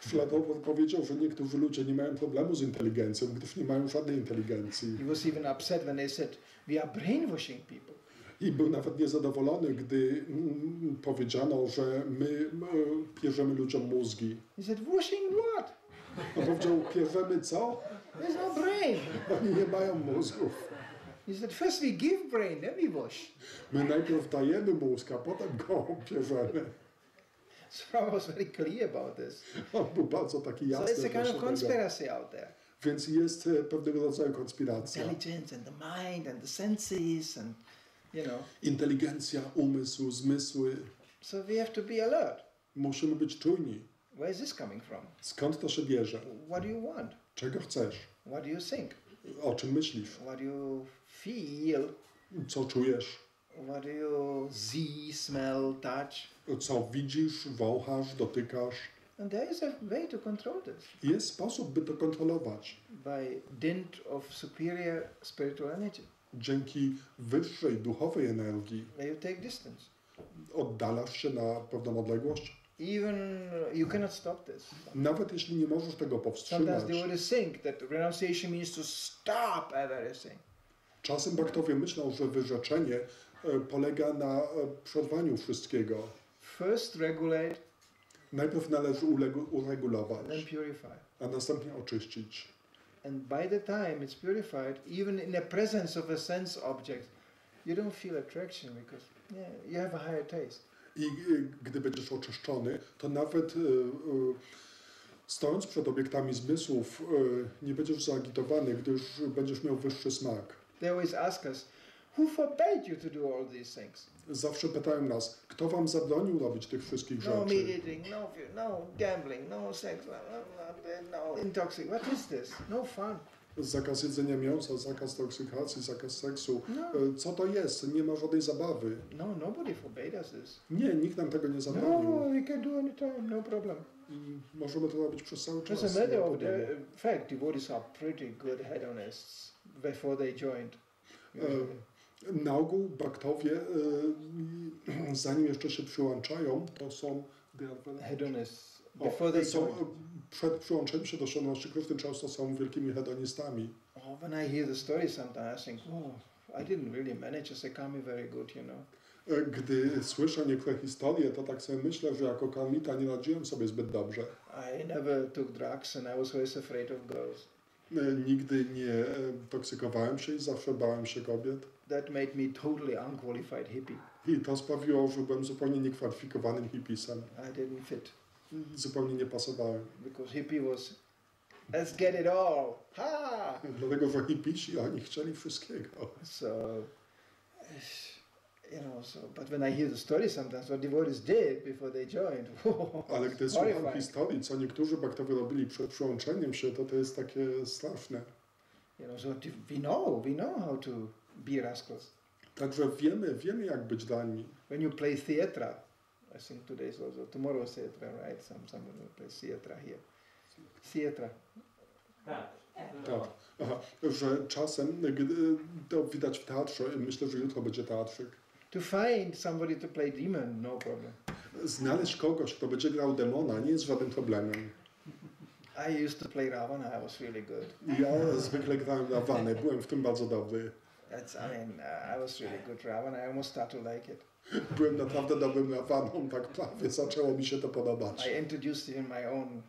Śladowo powiedział, że niektórzy ludzie nie mają problemu z inteligencją, gdyż nie mają żadnej inteligencji. He was even upset when they said, we are brainwashing people. I był nawet niezadowolony, gdy powiedziano, że my pierzemy ludziom mózgi. He said, washing what? On powiedział, pierzemy co? There's no brain. Oni nie mają mózgów. He said, first we give brain, then we wash. My najpierw dajemy mózg, a potem go pierzemy. So Prabhupada was very clear about this. On był bardzo taki So jasny. it's a kind of odnośnie tego. conspiracy out there. Więc jest pewnego rodzaju konspiracja. Intelligence and the mind and the senses and, Inteligencja, umysł, zmysły. So we have to be alert. Musimy być czujni. Where is this coming from? Skąd to się bierze? What do you want? Czego chcesz? What do you think? O czym myślisz? What do you feel? Co czujesz? What do you see, smell, touch? Co widzisz, wąchasz, dotykasz? And there is a way to control this. Jest sposób, by to kontrolować. By dint of superior spiritual energy. Dzięki wyższej duchowej energii Where you take distance. oddalasz się na pewną odległość. Even you cannot stop this. Nawet jeśli nie możesz tego powstrzymać. Sometimes they would think that renunciation means to stop everything. Czasem baktowie myślą, że wyrzeczenie polega na przerwaniu wszystkiego. First regulate, Najpierw należy uregulować, then purify. a następnie oczyścić. And by the time it's purified, even in the presence of a sense object, you don't feel attraction because you have a higher taste. I gdy będziesz oczyszczony, to nawet stojąc przed obiektami zmysłów, nie będziesz zaagitowany, gdyż będziesz miał wyższy smak. They always ask us, who forbade you to do all these things? Zawsze pytają nas, kto wam zabronił robić tych wszystkich No rzeczy? meat eating, no fear, no gambling, no sex, no intoxic. What is this? No fun. Zakaz jedzenia mięsa, zakaz toksykacji, zakaz seksu. No. Co to jest? Nie ma żadnej zabawy. No, nobody forbade us this. Nie, nikt nam tego nie zabronił. No, we can do anytime, no problem. Możemy to robić przez cały czas. As a matter of fact, devotees are pretty good hedonists before they joined. Na ogół baktowie, zanim jeszcze się przyłączają, to są Hedonists. Before they są joined. przed przyłączeniem się do świadomości Kryszny często są wielkimi hedonistami. Oh, when I hear the story sometimes I think, I didn't really manage as a kami very good, Gdy słyszę niektóre historie, to tak sobie myślę, że jako karmita nie radziłem sobie zbyt dobrze. I never took drugs and I was always afraid of girls. Nigdy nie toksykowałem się i zawsze bałem się kobiet. That made me totally unqualified hippie. I to sprawiło, że byłem zupełnie niekwalifikowanym hippisem. I didn't fit. Zupełnie nie pasowałem. Because hippie was, let's get it all. Ha! Dlatego, że hippisi, oni chcieli wszystkiego. So, but when I hear the story sometimes, what devotees did before they joined, Ale gdy słucham historii, co niektórzy baktowie robili przed przyłączeniem się, to jest takie straszne. So we know how to be rascals. Także wiemy jak być dani. When you play theatre, I think today's also, tomorrow's theatre, right? Someone will play theatre here. Theatre. Tak. Aha, że czasem, to widać w teatrze, myślę, że jutro będzie teatrzyk. To find somebody to play demon, no problem. Znaleźć kogoś, kto będzie grał demona, nie jest żadnym problemem. I used to play Ravana, I was really good. Ja zwykle grałem Ravanę, byłem w tym bardzo dobry. I was really good Ravana, I almost started to like it. Byłem naprawdę dobrym Ravaną, tak prawie zaczęło mi się to podobać. I introduced even my own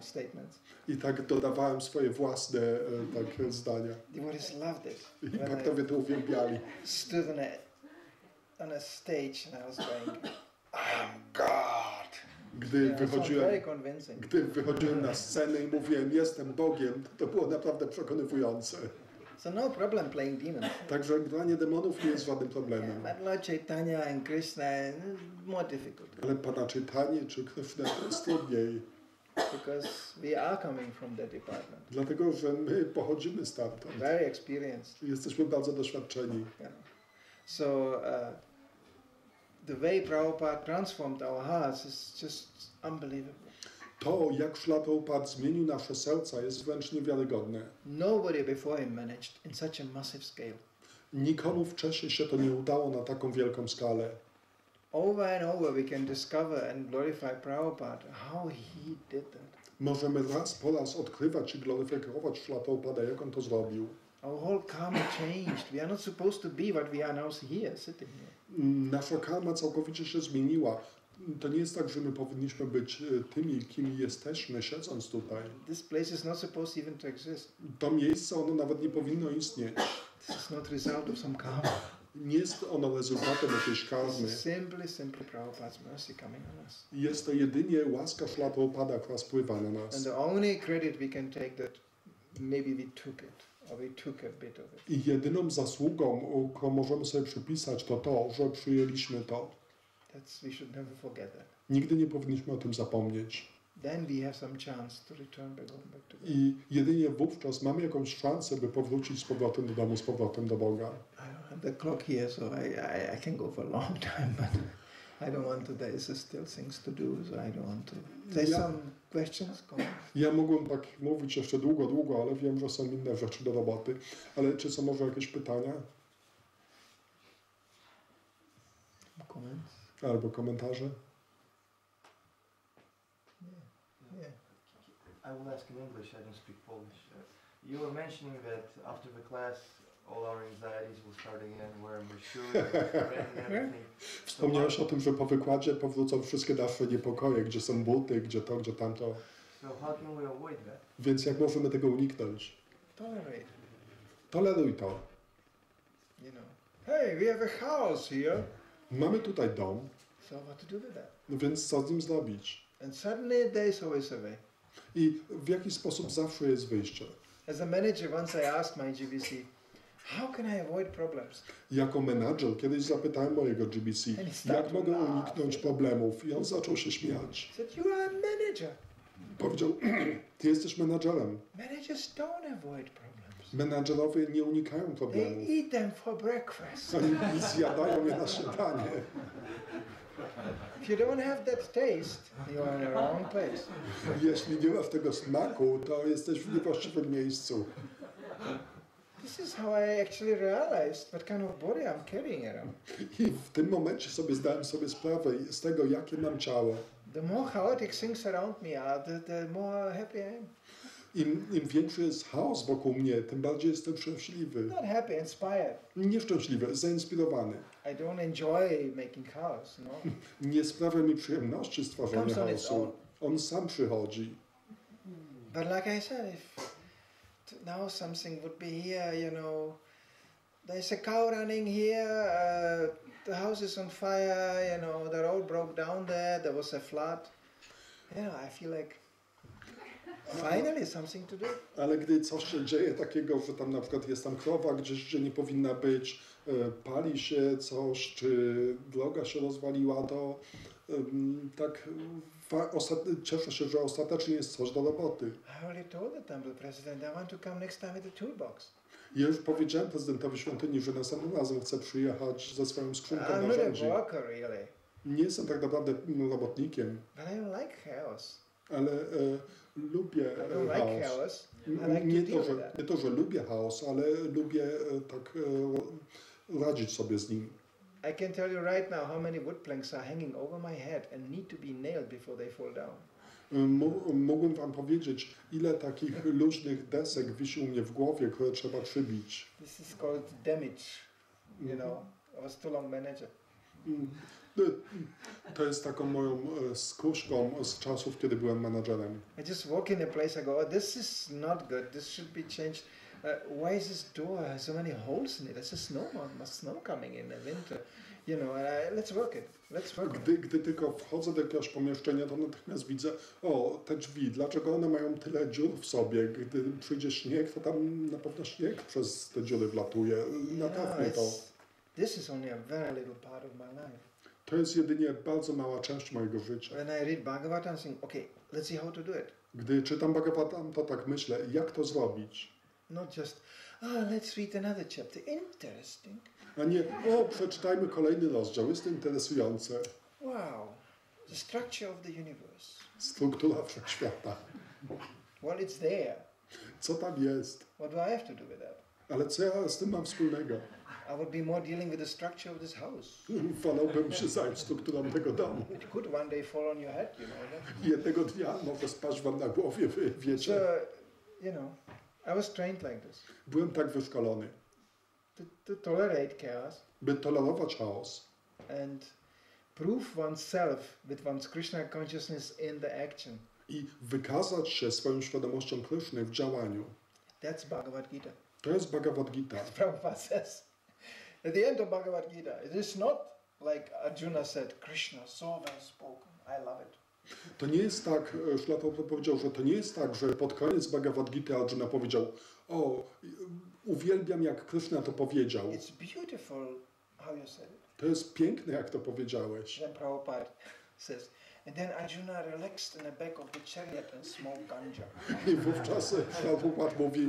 statements. I tak dodawałem swoje własne tak zdania. Devotees loved it. I bhaktowie to uwielbiali. Stood on a stage and I was going, I am God. Gdy wychodziłem na scenę i mówiłem, jestem Bogiem, to było naprawdę przekonywujące. So no problem playing demons. Także granie demonów nie jest żadnym problemem. But Lord Chaitanya and Kryszna more difficult. Ale Pana Chaitanya czy Kryszna to jest trudniej. Because we are coming from that department. Dlatego, że my pochodzimy stamtąd. Very experienced. Jesteśmy bardzo doświadczeni. So the way Prabhupada transformed our hearts is just unbelievable. To, jak Śrila Prabhupada zmienił nasze serca, jest wręcz niewiarygodne. Nobody before him managed in such a massive scale. Nikomu wcześniej się to nie udało na taką wielką skalę. Over and over we can discover and glorify Prabhupada, how he did that. Możemy raz po raz odkrywać i gloryfikować Śrila Prabhupada, jak on to zrobił. Our whole karma changed. We are not supposed to be what we are now here, sitting here. Nasza karma całkowicie się zmieniła. To nie jest tak, że my powinniśmy być tymi, kim jesteśmy, siedząc tutaj. This place is not supposed even to exist. To miejsce, ono nawet nie powinno istnieć. This is not result of some karma. Nie jest ono rezultatem jakiejś karmy. Simply Prabhupada's mercy coming on us. Jest to jedynie łaska Śrila Prabhupada, która spływa na nas. And the only credit we can take that maybe we took it, or we took a bit of it. I jedyną zasługą, którą możemy sobie przypisać, to to, że przyjęliśmy to. We should never forget that. Nigdy nie powinniśmy o tym zapomnieć. Then we have some chance to return back to God. I jedynie wówczas mamy jakąś szansę, by powrócić z powrotem do domu, z powrotem do Boga. The clock here, so I can go for a long time, but I don't want to. There is still things to do, so I don't want to. There's some questions. Ja mógłbym tak mówić jeszcze długo, ale wiem, że są inne rzeczy do roboty. Ale czy są może jakieś pytania? Comments? Albo komentarze? I will ask in English, I don't speak Polish. You were mentioning that after the class all our anxieties will start again, wearing the shoes, and everything. Wspomniałeś o tym, że po wykładzie powrócą wszystkie nasze niepokoje, gdzie są buty, gdzie to, gdzie tamto. So how can we avoid that? Więc jak możemy tego uniknąć? Tolerate. Toleruj to. Hey, we have a house here. Mamy tutaj dom. So what to do with that? Więc co z nim zrobić? And suddenly there is always a way. I w jaki sposób zawsze jest wyjście. As a manager, once I asked my GBC, how can I avoid problems? Jako menadżer kiedyś zapytałem mojego GBC, jak mogę uniknąć problemów, i on zaczął się śmiać. Said, you are a manager. Powiedział, ty jesteś menadżerem. Managers don't avoid problems. Menadżerowie nie unikają They problemów. eat them for breakfast. Oni zjadają je na śniadanie. If you don't have that taste, you are in the wrong place. Jeśli nie masz tego smaku, to jesteś w niewłaściwym miejscu. This is how I actually realized what kind of body I'm carrying around. I w tym momencie sobie zdałem sobie sprawę z tego, jakie mam ciało. The more chaotic things around me are, the more happy I am. Im większy jest chaos wokół mnie, tym bardziej jestem szczęśliwy. Not happy, inspired. Nieszczęśliwy, zainspirowany. I don't enjoy making chaos, no. Nie sprawia mi przyjemności stwarzania chaosu. On sam przychodzi. But like I said, if now something would be here, there's a cow running here, the house is on fire, the road broke down there was a flood. I feel like finally something to do. Ale gdy coś się dzieje takiego, że tam na przykład jest tam krowa gdzieś, gdzie nie powinna być, pali się coś, czy droga się rozwaliła, to tak cieszę się, że ostatecznie jest coś do roboty. I already told the temple president I want to come next time with a toolbox. Ja już powiedziałem prezydentowi świątyni, że następnym razem chcę przyjechać ze swoją skrzynką narzędzi. Really. Nie jestem tak naprawdę robotnikiem. But I don't like chaos. Ale lubię chaos. Nie to, że lubię chaos, ale lubię tak radzić sobie z nim. I can tell you right now how many wood planks are hanging over my head and need to be nailed before they fall down. Mógłbym wam powiedzieć, ile takich luźnych desek wisi u mnie w głowie, które trzeba przybić. This is called damage. I was too long manager. To jest taką moją skruszką z czasów, kiedy byłem menadżerem. I just walk in a place, I go, oh, this is not good, this should be changed. Why is this door has so many holes in it? There's a snow coming in the winter. You know, let's work it. Let's work it. Gdy tylko wchodzę do jakiegoś pomieszczenia, to natychmiast widzę, o, te drzwi, dlaczego one mają tyle dziur w sobie? Gdy przyjdzie śnieg, to tam na pewno śnieg przez te dziury wlatuje. Naprawmy to. This is only a very little part of my life. To jest jedynie bardzo mała część mojego życia. When I read Bhagavatam, I'm saying, okay, let's see how to do it. Gdy czytam Bhagavatam, to tak myślę, jak to zrobić? Not just, let's read another chapter. Interesting. A nie, o, przeczytajmy kolejny rozdział, jest to interesujące. Wow, the structure of the universe. Struktura wszechświata. Well, it's there. Co tam jest? What do I have to do with that? Ale co ja z tym mam wspólnego? I would be more dealing with the structure of this house. Wolałbym się zająć strukturą tego domu. It could one day fall on your head, you know that. Jednego dnia może spaść wam na głowie, wy wiecie. So, you know, I was trained like this. Byłem tak wyszkolony, To tolerate chaos by tolerować chaos and prove oneself with one's Krishna consciousness in the action. i wykazać się swoją świadomością Kryszny w działaniu. That's Bhagavad Gita. To jest Bhagavad Gita. Prabhupada says at the end of Bhagavad Gita, it is not like Arjuna said, Krishna, so well spoken, I love it. To nie jest tak, Śla Prabhupada powiedział, że to nie jest tak, że pod koniec Bhagavad Gita Arjuna powiedział, o, uwielbiam jak Kryszna to powiedział. It's beautiful how you said it. To jest piękne jak to powiedziałeś. Then Prabhupada says, and then Arjuna relaxed in the back of the chariot and smoked ganja. I wówczas Prabhupada mówi,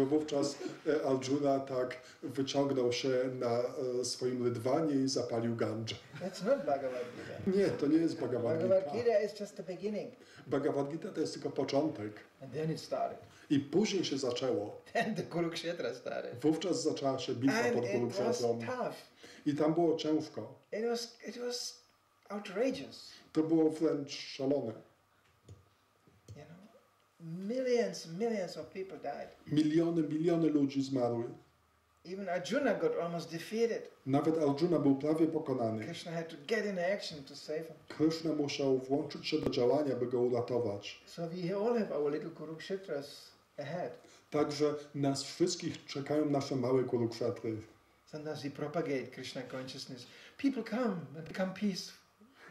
wówczas Arjuna tak wyciągnął się na swoim rydwanie i zapalił gandżę. That's not Bhagavad Gita. Nie, to nie jest Bhagavad Bhagavad Gita. Gita is just the beginning. Bhagavad Gita to jest tylko początek. And then it started. I później się zaczęło. Then the Kurukshetra started. Wówczas zaczęła się bitwa pod And it was Kurukshetrą. tough. I tam było ciężko. It was outrageous. To było wręcz szalone. You know, millions of people died. Miliony ludzi zmarły. Even Arjuna got almost defeated. Nawet Arjuna był prawie pokonany. Krishna had to get in action to save him. Kryszna musiał włączyć się do działania, by go uratować. So we all have our little Kurukshetras ahead. Także nas wszystkich czekają nasze małe Kurukshetry. Sometimes we propagate Krishna consciousness. People come and become peaceful.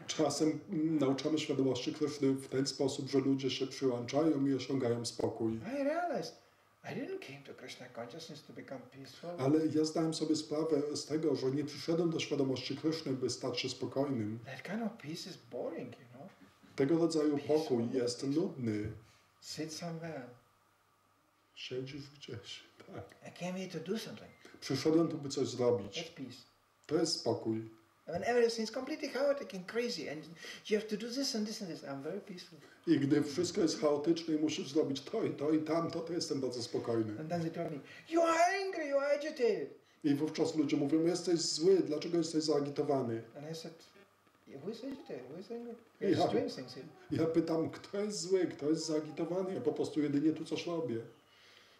Czasem nauczamy świadomości Kryszny w ten sposób, że ludzie się przyłączają i osiągają spokój. I realized I didn't came to Krishna consciousness to become peaceful. Ale ja zdałem sobie sprawę z tego, że nie przyszedłem do świadomości Kryszny, by stać się spokojnym. That kind of peace is boring, you know. Tego rodzaju pokój jest nudny. Sit somewhere. Siedzisz gdzieś, tak. I came here to do something. Przyszedłem tu, by coś zrobić. That's peace. To jest spokój. When everything is completely chaotic and crazy and you have to do this and this and this, I'm very peaceful. I gdy wszystko jest chaotyczne i musisz zrobić to i tamto, to jestem bardzo spokojny. And then they told me, you are angry, you are agitated. I wówczas ludzie mówią, jesteś zły, dlaczego jesteś zaagitowany? And I said, who is agitated, who is angry? Ja- You're just doing things here. Ja pytam, kto jest zły, kto jest zaagitowany? Ja po prostu jedynie tu coś robię.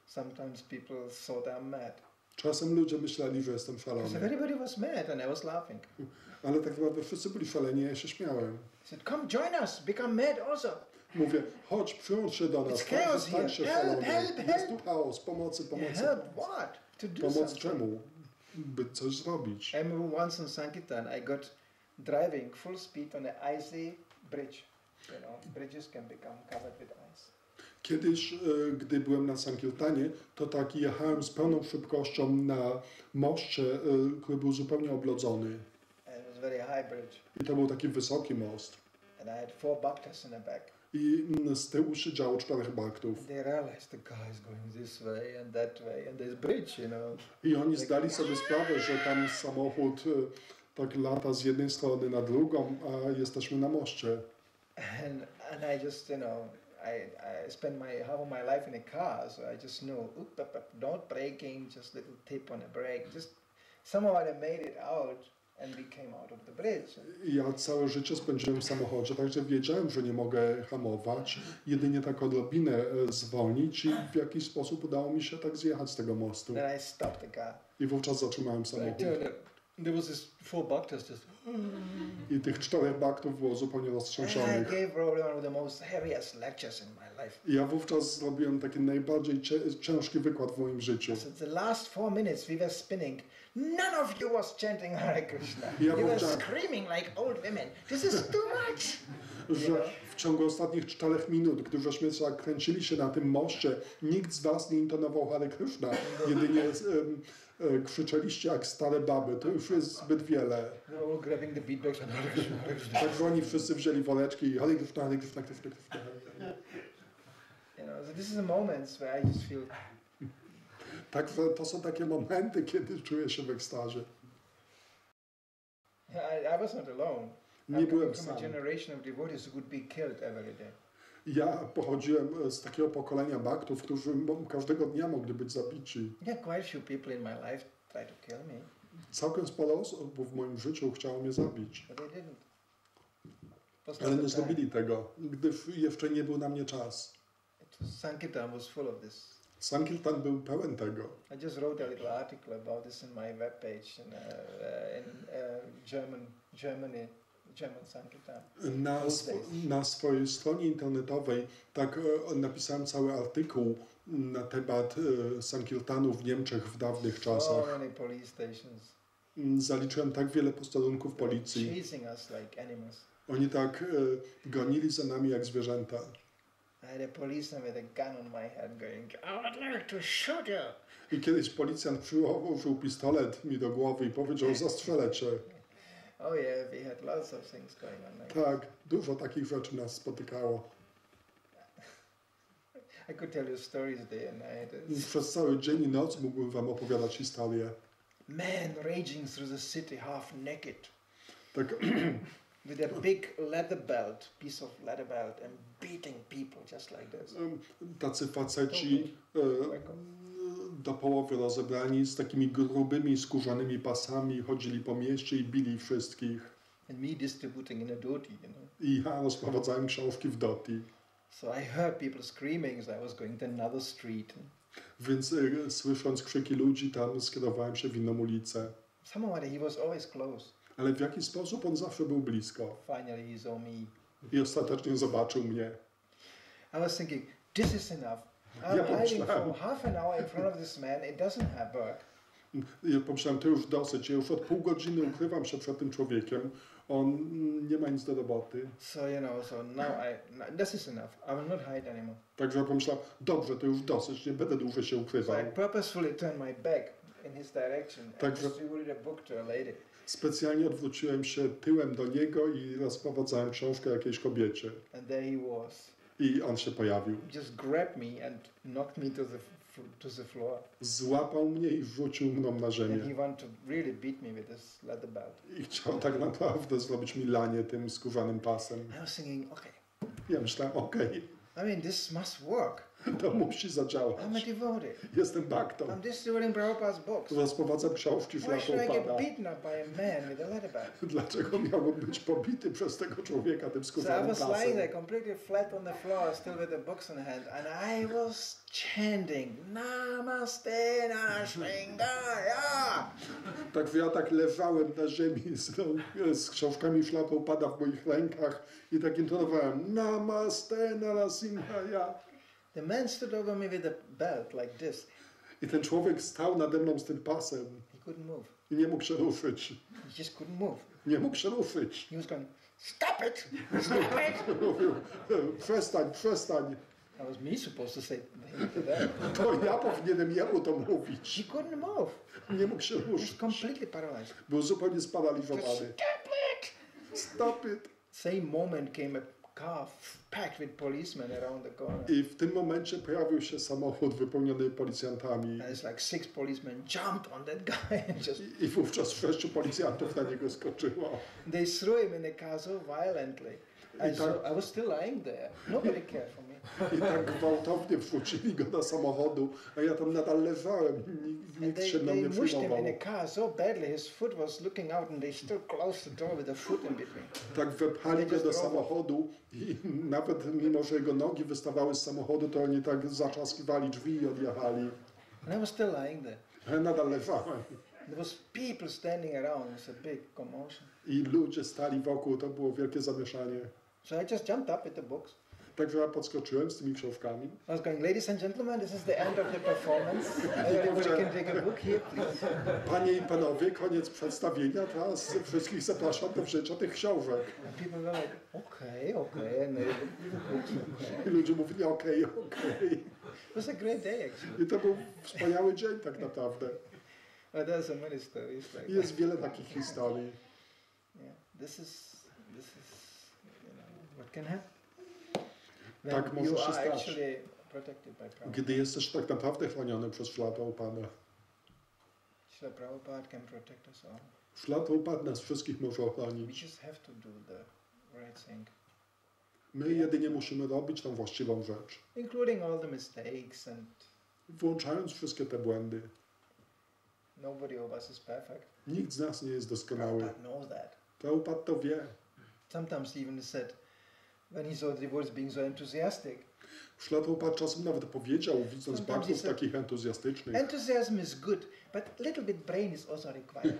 Sometimes people thought I'm mad. Czasem ludzie myśleli, że jestem Because szalony. everybody was mad and I was laughing. Ale tak naprawdę wszyscy byli szaleni, a ja się śmiałem. I said, come join us, become mad also. Mówię, chodź, przyłącz się do nas, It's chaos stań się here. Help, szalony. help, Jest tu help. chaos, pomocy. Help what? To do Pomoc something. czemu? By coś zrobić. I remember once in Sankirtan, I got driving full speed on an icy bridge. You know, bridges can become covered with ice. Kiedyś, gdy byłem na Sankirtanie, to tak jechałem z pełną szybkością na moście, który był zupełnie oblodzony. And it was a very high bridge. I to był taki wysoki most. And I had 4 bhaktas in the back. I z tyłu siedziało 4 baktów. They realized the car is going this way and that way and there's bridge, you know. I oni zdali sobie sprawę, że tam samochód tak lata z jednej strony na drugą, a jesteśmy na moście. And I just, you know, I spent half of my life in a car, so I just knew, don't braking, just little tip on the brake. Just somehow I made it out and we came out of the bridge. I ja całe życie spędziłem w samochodzie, także wiedziałem, że nie mogę hamować, jedynie tak odrobinę zwolnić i w jakiś sposób udało mi się tak zjechać z tego mostu. Then I stopped the car. I wówczas zatrzymałem So I samochód. turned it There was this 4 bhaktas just... I tych 4 bhaktów było zupełnie I roztrzęsionych. gave probably one of the most heaviest lectures in my life. I ja wówczas zrobiłem taki najbardziej ciężki wykład w moim życiu. So the last 4 minutes we were spinning. None of you was chanting Hare Krishna. Ja You were powiedziałem- screaming like old women. This is too much. Że w ciągu ostatnich 4 minut, gdy żeśmy kręcili się na tym moście, nikt z was nie intonował Hare Krishna. Jedynie krzyczeliście jak stare baby. To już jest zbyt wiele. They were all grabbing the beatbox and Hare Krishna, Hare Krishna. Także oni wszyscy wzięli woreczki i Hare Krishna, Hare Krishna, Krishna, Krishna. You know, so this is the moments where I just feel... Także to są takie momenty, kiedy czuję się w ekstazie. I was not alone. Nie I'm byłem coming from sam. a generation of devotees who could be killed every day. Ja pochodziłem z takiego pokolenia bhaktów, którzy każdego dnia mogli być zabici. Yeah, quite a few people in my life tried to kill me, Całkiem sporo osób w moim życiu chciało mnie zabić. but they didn't. It was not Ale the nie time. zrobili tego, gdyż jeszcze nie był na mnie czas. Sankirtan was full of this. Sankirtan był pełen tego. I just wrote a little article about this in my webpage in German Sankirtan. Na swojej stronie internetowej napisałem cały artykuł na temat Sankirtanu w Niemczech w dawnych So czasach. many police stations Zaliczyłem tak wiele posterunków policji. chasing us like animals. Oni tak gonili za nami jak zwierzęta. I had a policeman with a gun on my head going, I would like to shoot you. I kiedyś policjant przyłożył pistolet mi do głowy i powiedział: zastrzelę cię. Oh yeah, we had lots of things going on. Like Tak, dużo takich rzeczy nas spotykało. I could tell you stories day and night. Przez cały dzień i noc mógłbym wam opowiadać historię. Man raging through the city half naked Tak, with a big leather belt, piece of leather belt, and beating people just like this. tacy faceci do połowy rozebrani z takimi grubymi, skórzanymi pasami chodzili po mieście i bili wszystkich. And me distributing in a dhoti, you know. I ja rozprowadzałem książki w Doti. So I heard people screaming as I was going to another street. Więc słysząc krzyki ludzi, tam skierowałem się w inną ulicę. Somehow he was always close. Ale w jaki sposób on zawsze był blisko. Finally he saw me. I ostatecznie zobaczył mnie. I was thinking, this is enough. Ja I'm hiding pomyślałem. for half an hour in front of this man. It doesn't have work. Ja pomyślałem, to już dosyć. Ja już od pół godziny ukrywam się przed tym człowiekiem. On nie ma nic do roboty. So so now this is enough. I will not hide anymore. Także pomyślałem, dobrze, to już dosyć, nie będę dłużej się So ukrywał. I purposefully turned my back in his direction and Także- distributed a book to a lady. Specjalnie odwróciłem się tyłem do niego i rozprowadzałem książkę jakiejś kobiecie. And there he was. I on się pojawił. Just grabbed me and knocked me to the floor. Złapał mnie i rzucił mną na And ziemię. he wanted to really beat me with this leather belt. I chciał tak naprawdę zrobić mi lanie tym skórzanym pasem. I was thinking, okay, Ja myślałem, okej, I mean, this must work. to musi I'm a zadziałać. devotee. Jestem baktą. I'm distributing Prabhupada's books. Rozprowadzam książki Why should I get Prabhupada. beaten up by a man with a leather belt? Dlaczego miałbym być pobity przez tego człowieka tym So I skórzanym was lying pasem? there completely flat on the floor, still with the books in hand, and I was chanting, Namaste Narasingaya. Także ja tak leżałem na ziemi z książkami Prabhupada w moich rękach i tak intonowałem Namaste Narasimhaya. The man stood over me with a belt like this. I ten człowiek stał nade mną z tym pasem He couldn't move. i nie mógł się ruszyć. He just couldn't move. Nie mógł się ruszyć. He was going, stop it! Stop it! Mówił, przestań, przestań. That was me supposed to say to that. To ja powinienem jemu to mówić. He couldn't move. Nie mógł się He was ruszyć. completely paralyzed. Był zupełnie Just sparaliżowany. stop it! Stop it. Same moment came a car packed with policemen around the corner. I w tym momencie pojawił się samochód wypełniony policjantami. And it's like 6 policemen jumped on that guy and just I wówczas 6 policjantów na niego skoczyło. they threw him in the car so violently. And I so tak- I was still lying there. Nobody cared for me. I tak gwałtownie wrzucili go do samochodu, a ja tam nadal leżałem. And Nikt they, się mną they nie mushed him przejmował. in a car so badly his foot was looking out and they still closed the door with a foot in between. Tak wepchali go do samochodu i nawet mimo, że jego nogi wystawały z samochodu, to oni tak zaczaskiwali drzwi i odjechali. And I was still lying there. A ja nadal leżałem. There was people standing around. It was a big commotion. I ludzie stali wokół, to było wielkie zamieszanie. So I just jumped up with the books. Także ja podskoczyłem z tymi książkami. I was going, ladies and gentlemen, this is the end of the performance. Everybody can take a book here, please. Panie i panowie, koniec przedstawienia, teraz wszystkich zapraszam do wzięcia tych książek. And people were like, okay. And I ludzie mówili, okej. it was a great day, actually. I to był wspaniały dzień tak naprawdę. But there's so many stories like I jest wiele takich historii. Yeah, this is what can happen. When Tak może you się are stać, actually protected by Prabhupada. gdy jesteś tak naprawdę chroniony przez Ślad Prabhupada. Srila Prabhupada can protect us all. Ślad Prabhupada nas wszystkich może We ochronić. just have to do the right thing. My jedynie musimy robić tą właściwą rzecz. Including all the mistakes and Włączając wszystkie te błędy. nobody of us is perfect. Nikt z nas nie jest doskonały. Prabhupada knows that. Prabhupada to wie. Sometimes he even said, when he saw the devotees being so enthusiastic, Ślad Prabhupada czasem nawet powiedział, widząc Sometimes bhakków he said, takich entuzjastycznych. enthusiasm is good, but a little bit brain is also required.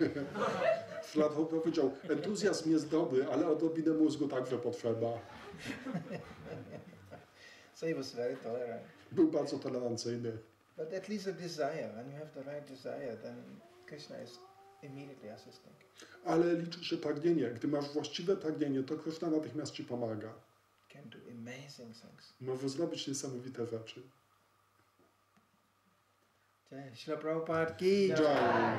Ślad Prabhupada powiedział, entuzjazm jest dobry, ale odrobinę mózgu także potrzeba. So he was very tolerant. Był bardzo tolerancyjny. But at least a desire, when you have the right desire, then Krishna is immediately assisting. Ale liczy się pragnienie. Gdy masz właściwe pragnienie, to Kryszna natychmiast ci pomaga. Can do amazing things. Może zrobić niesamowite rzeczy. Jai Srila Prabhupada ki Jai.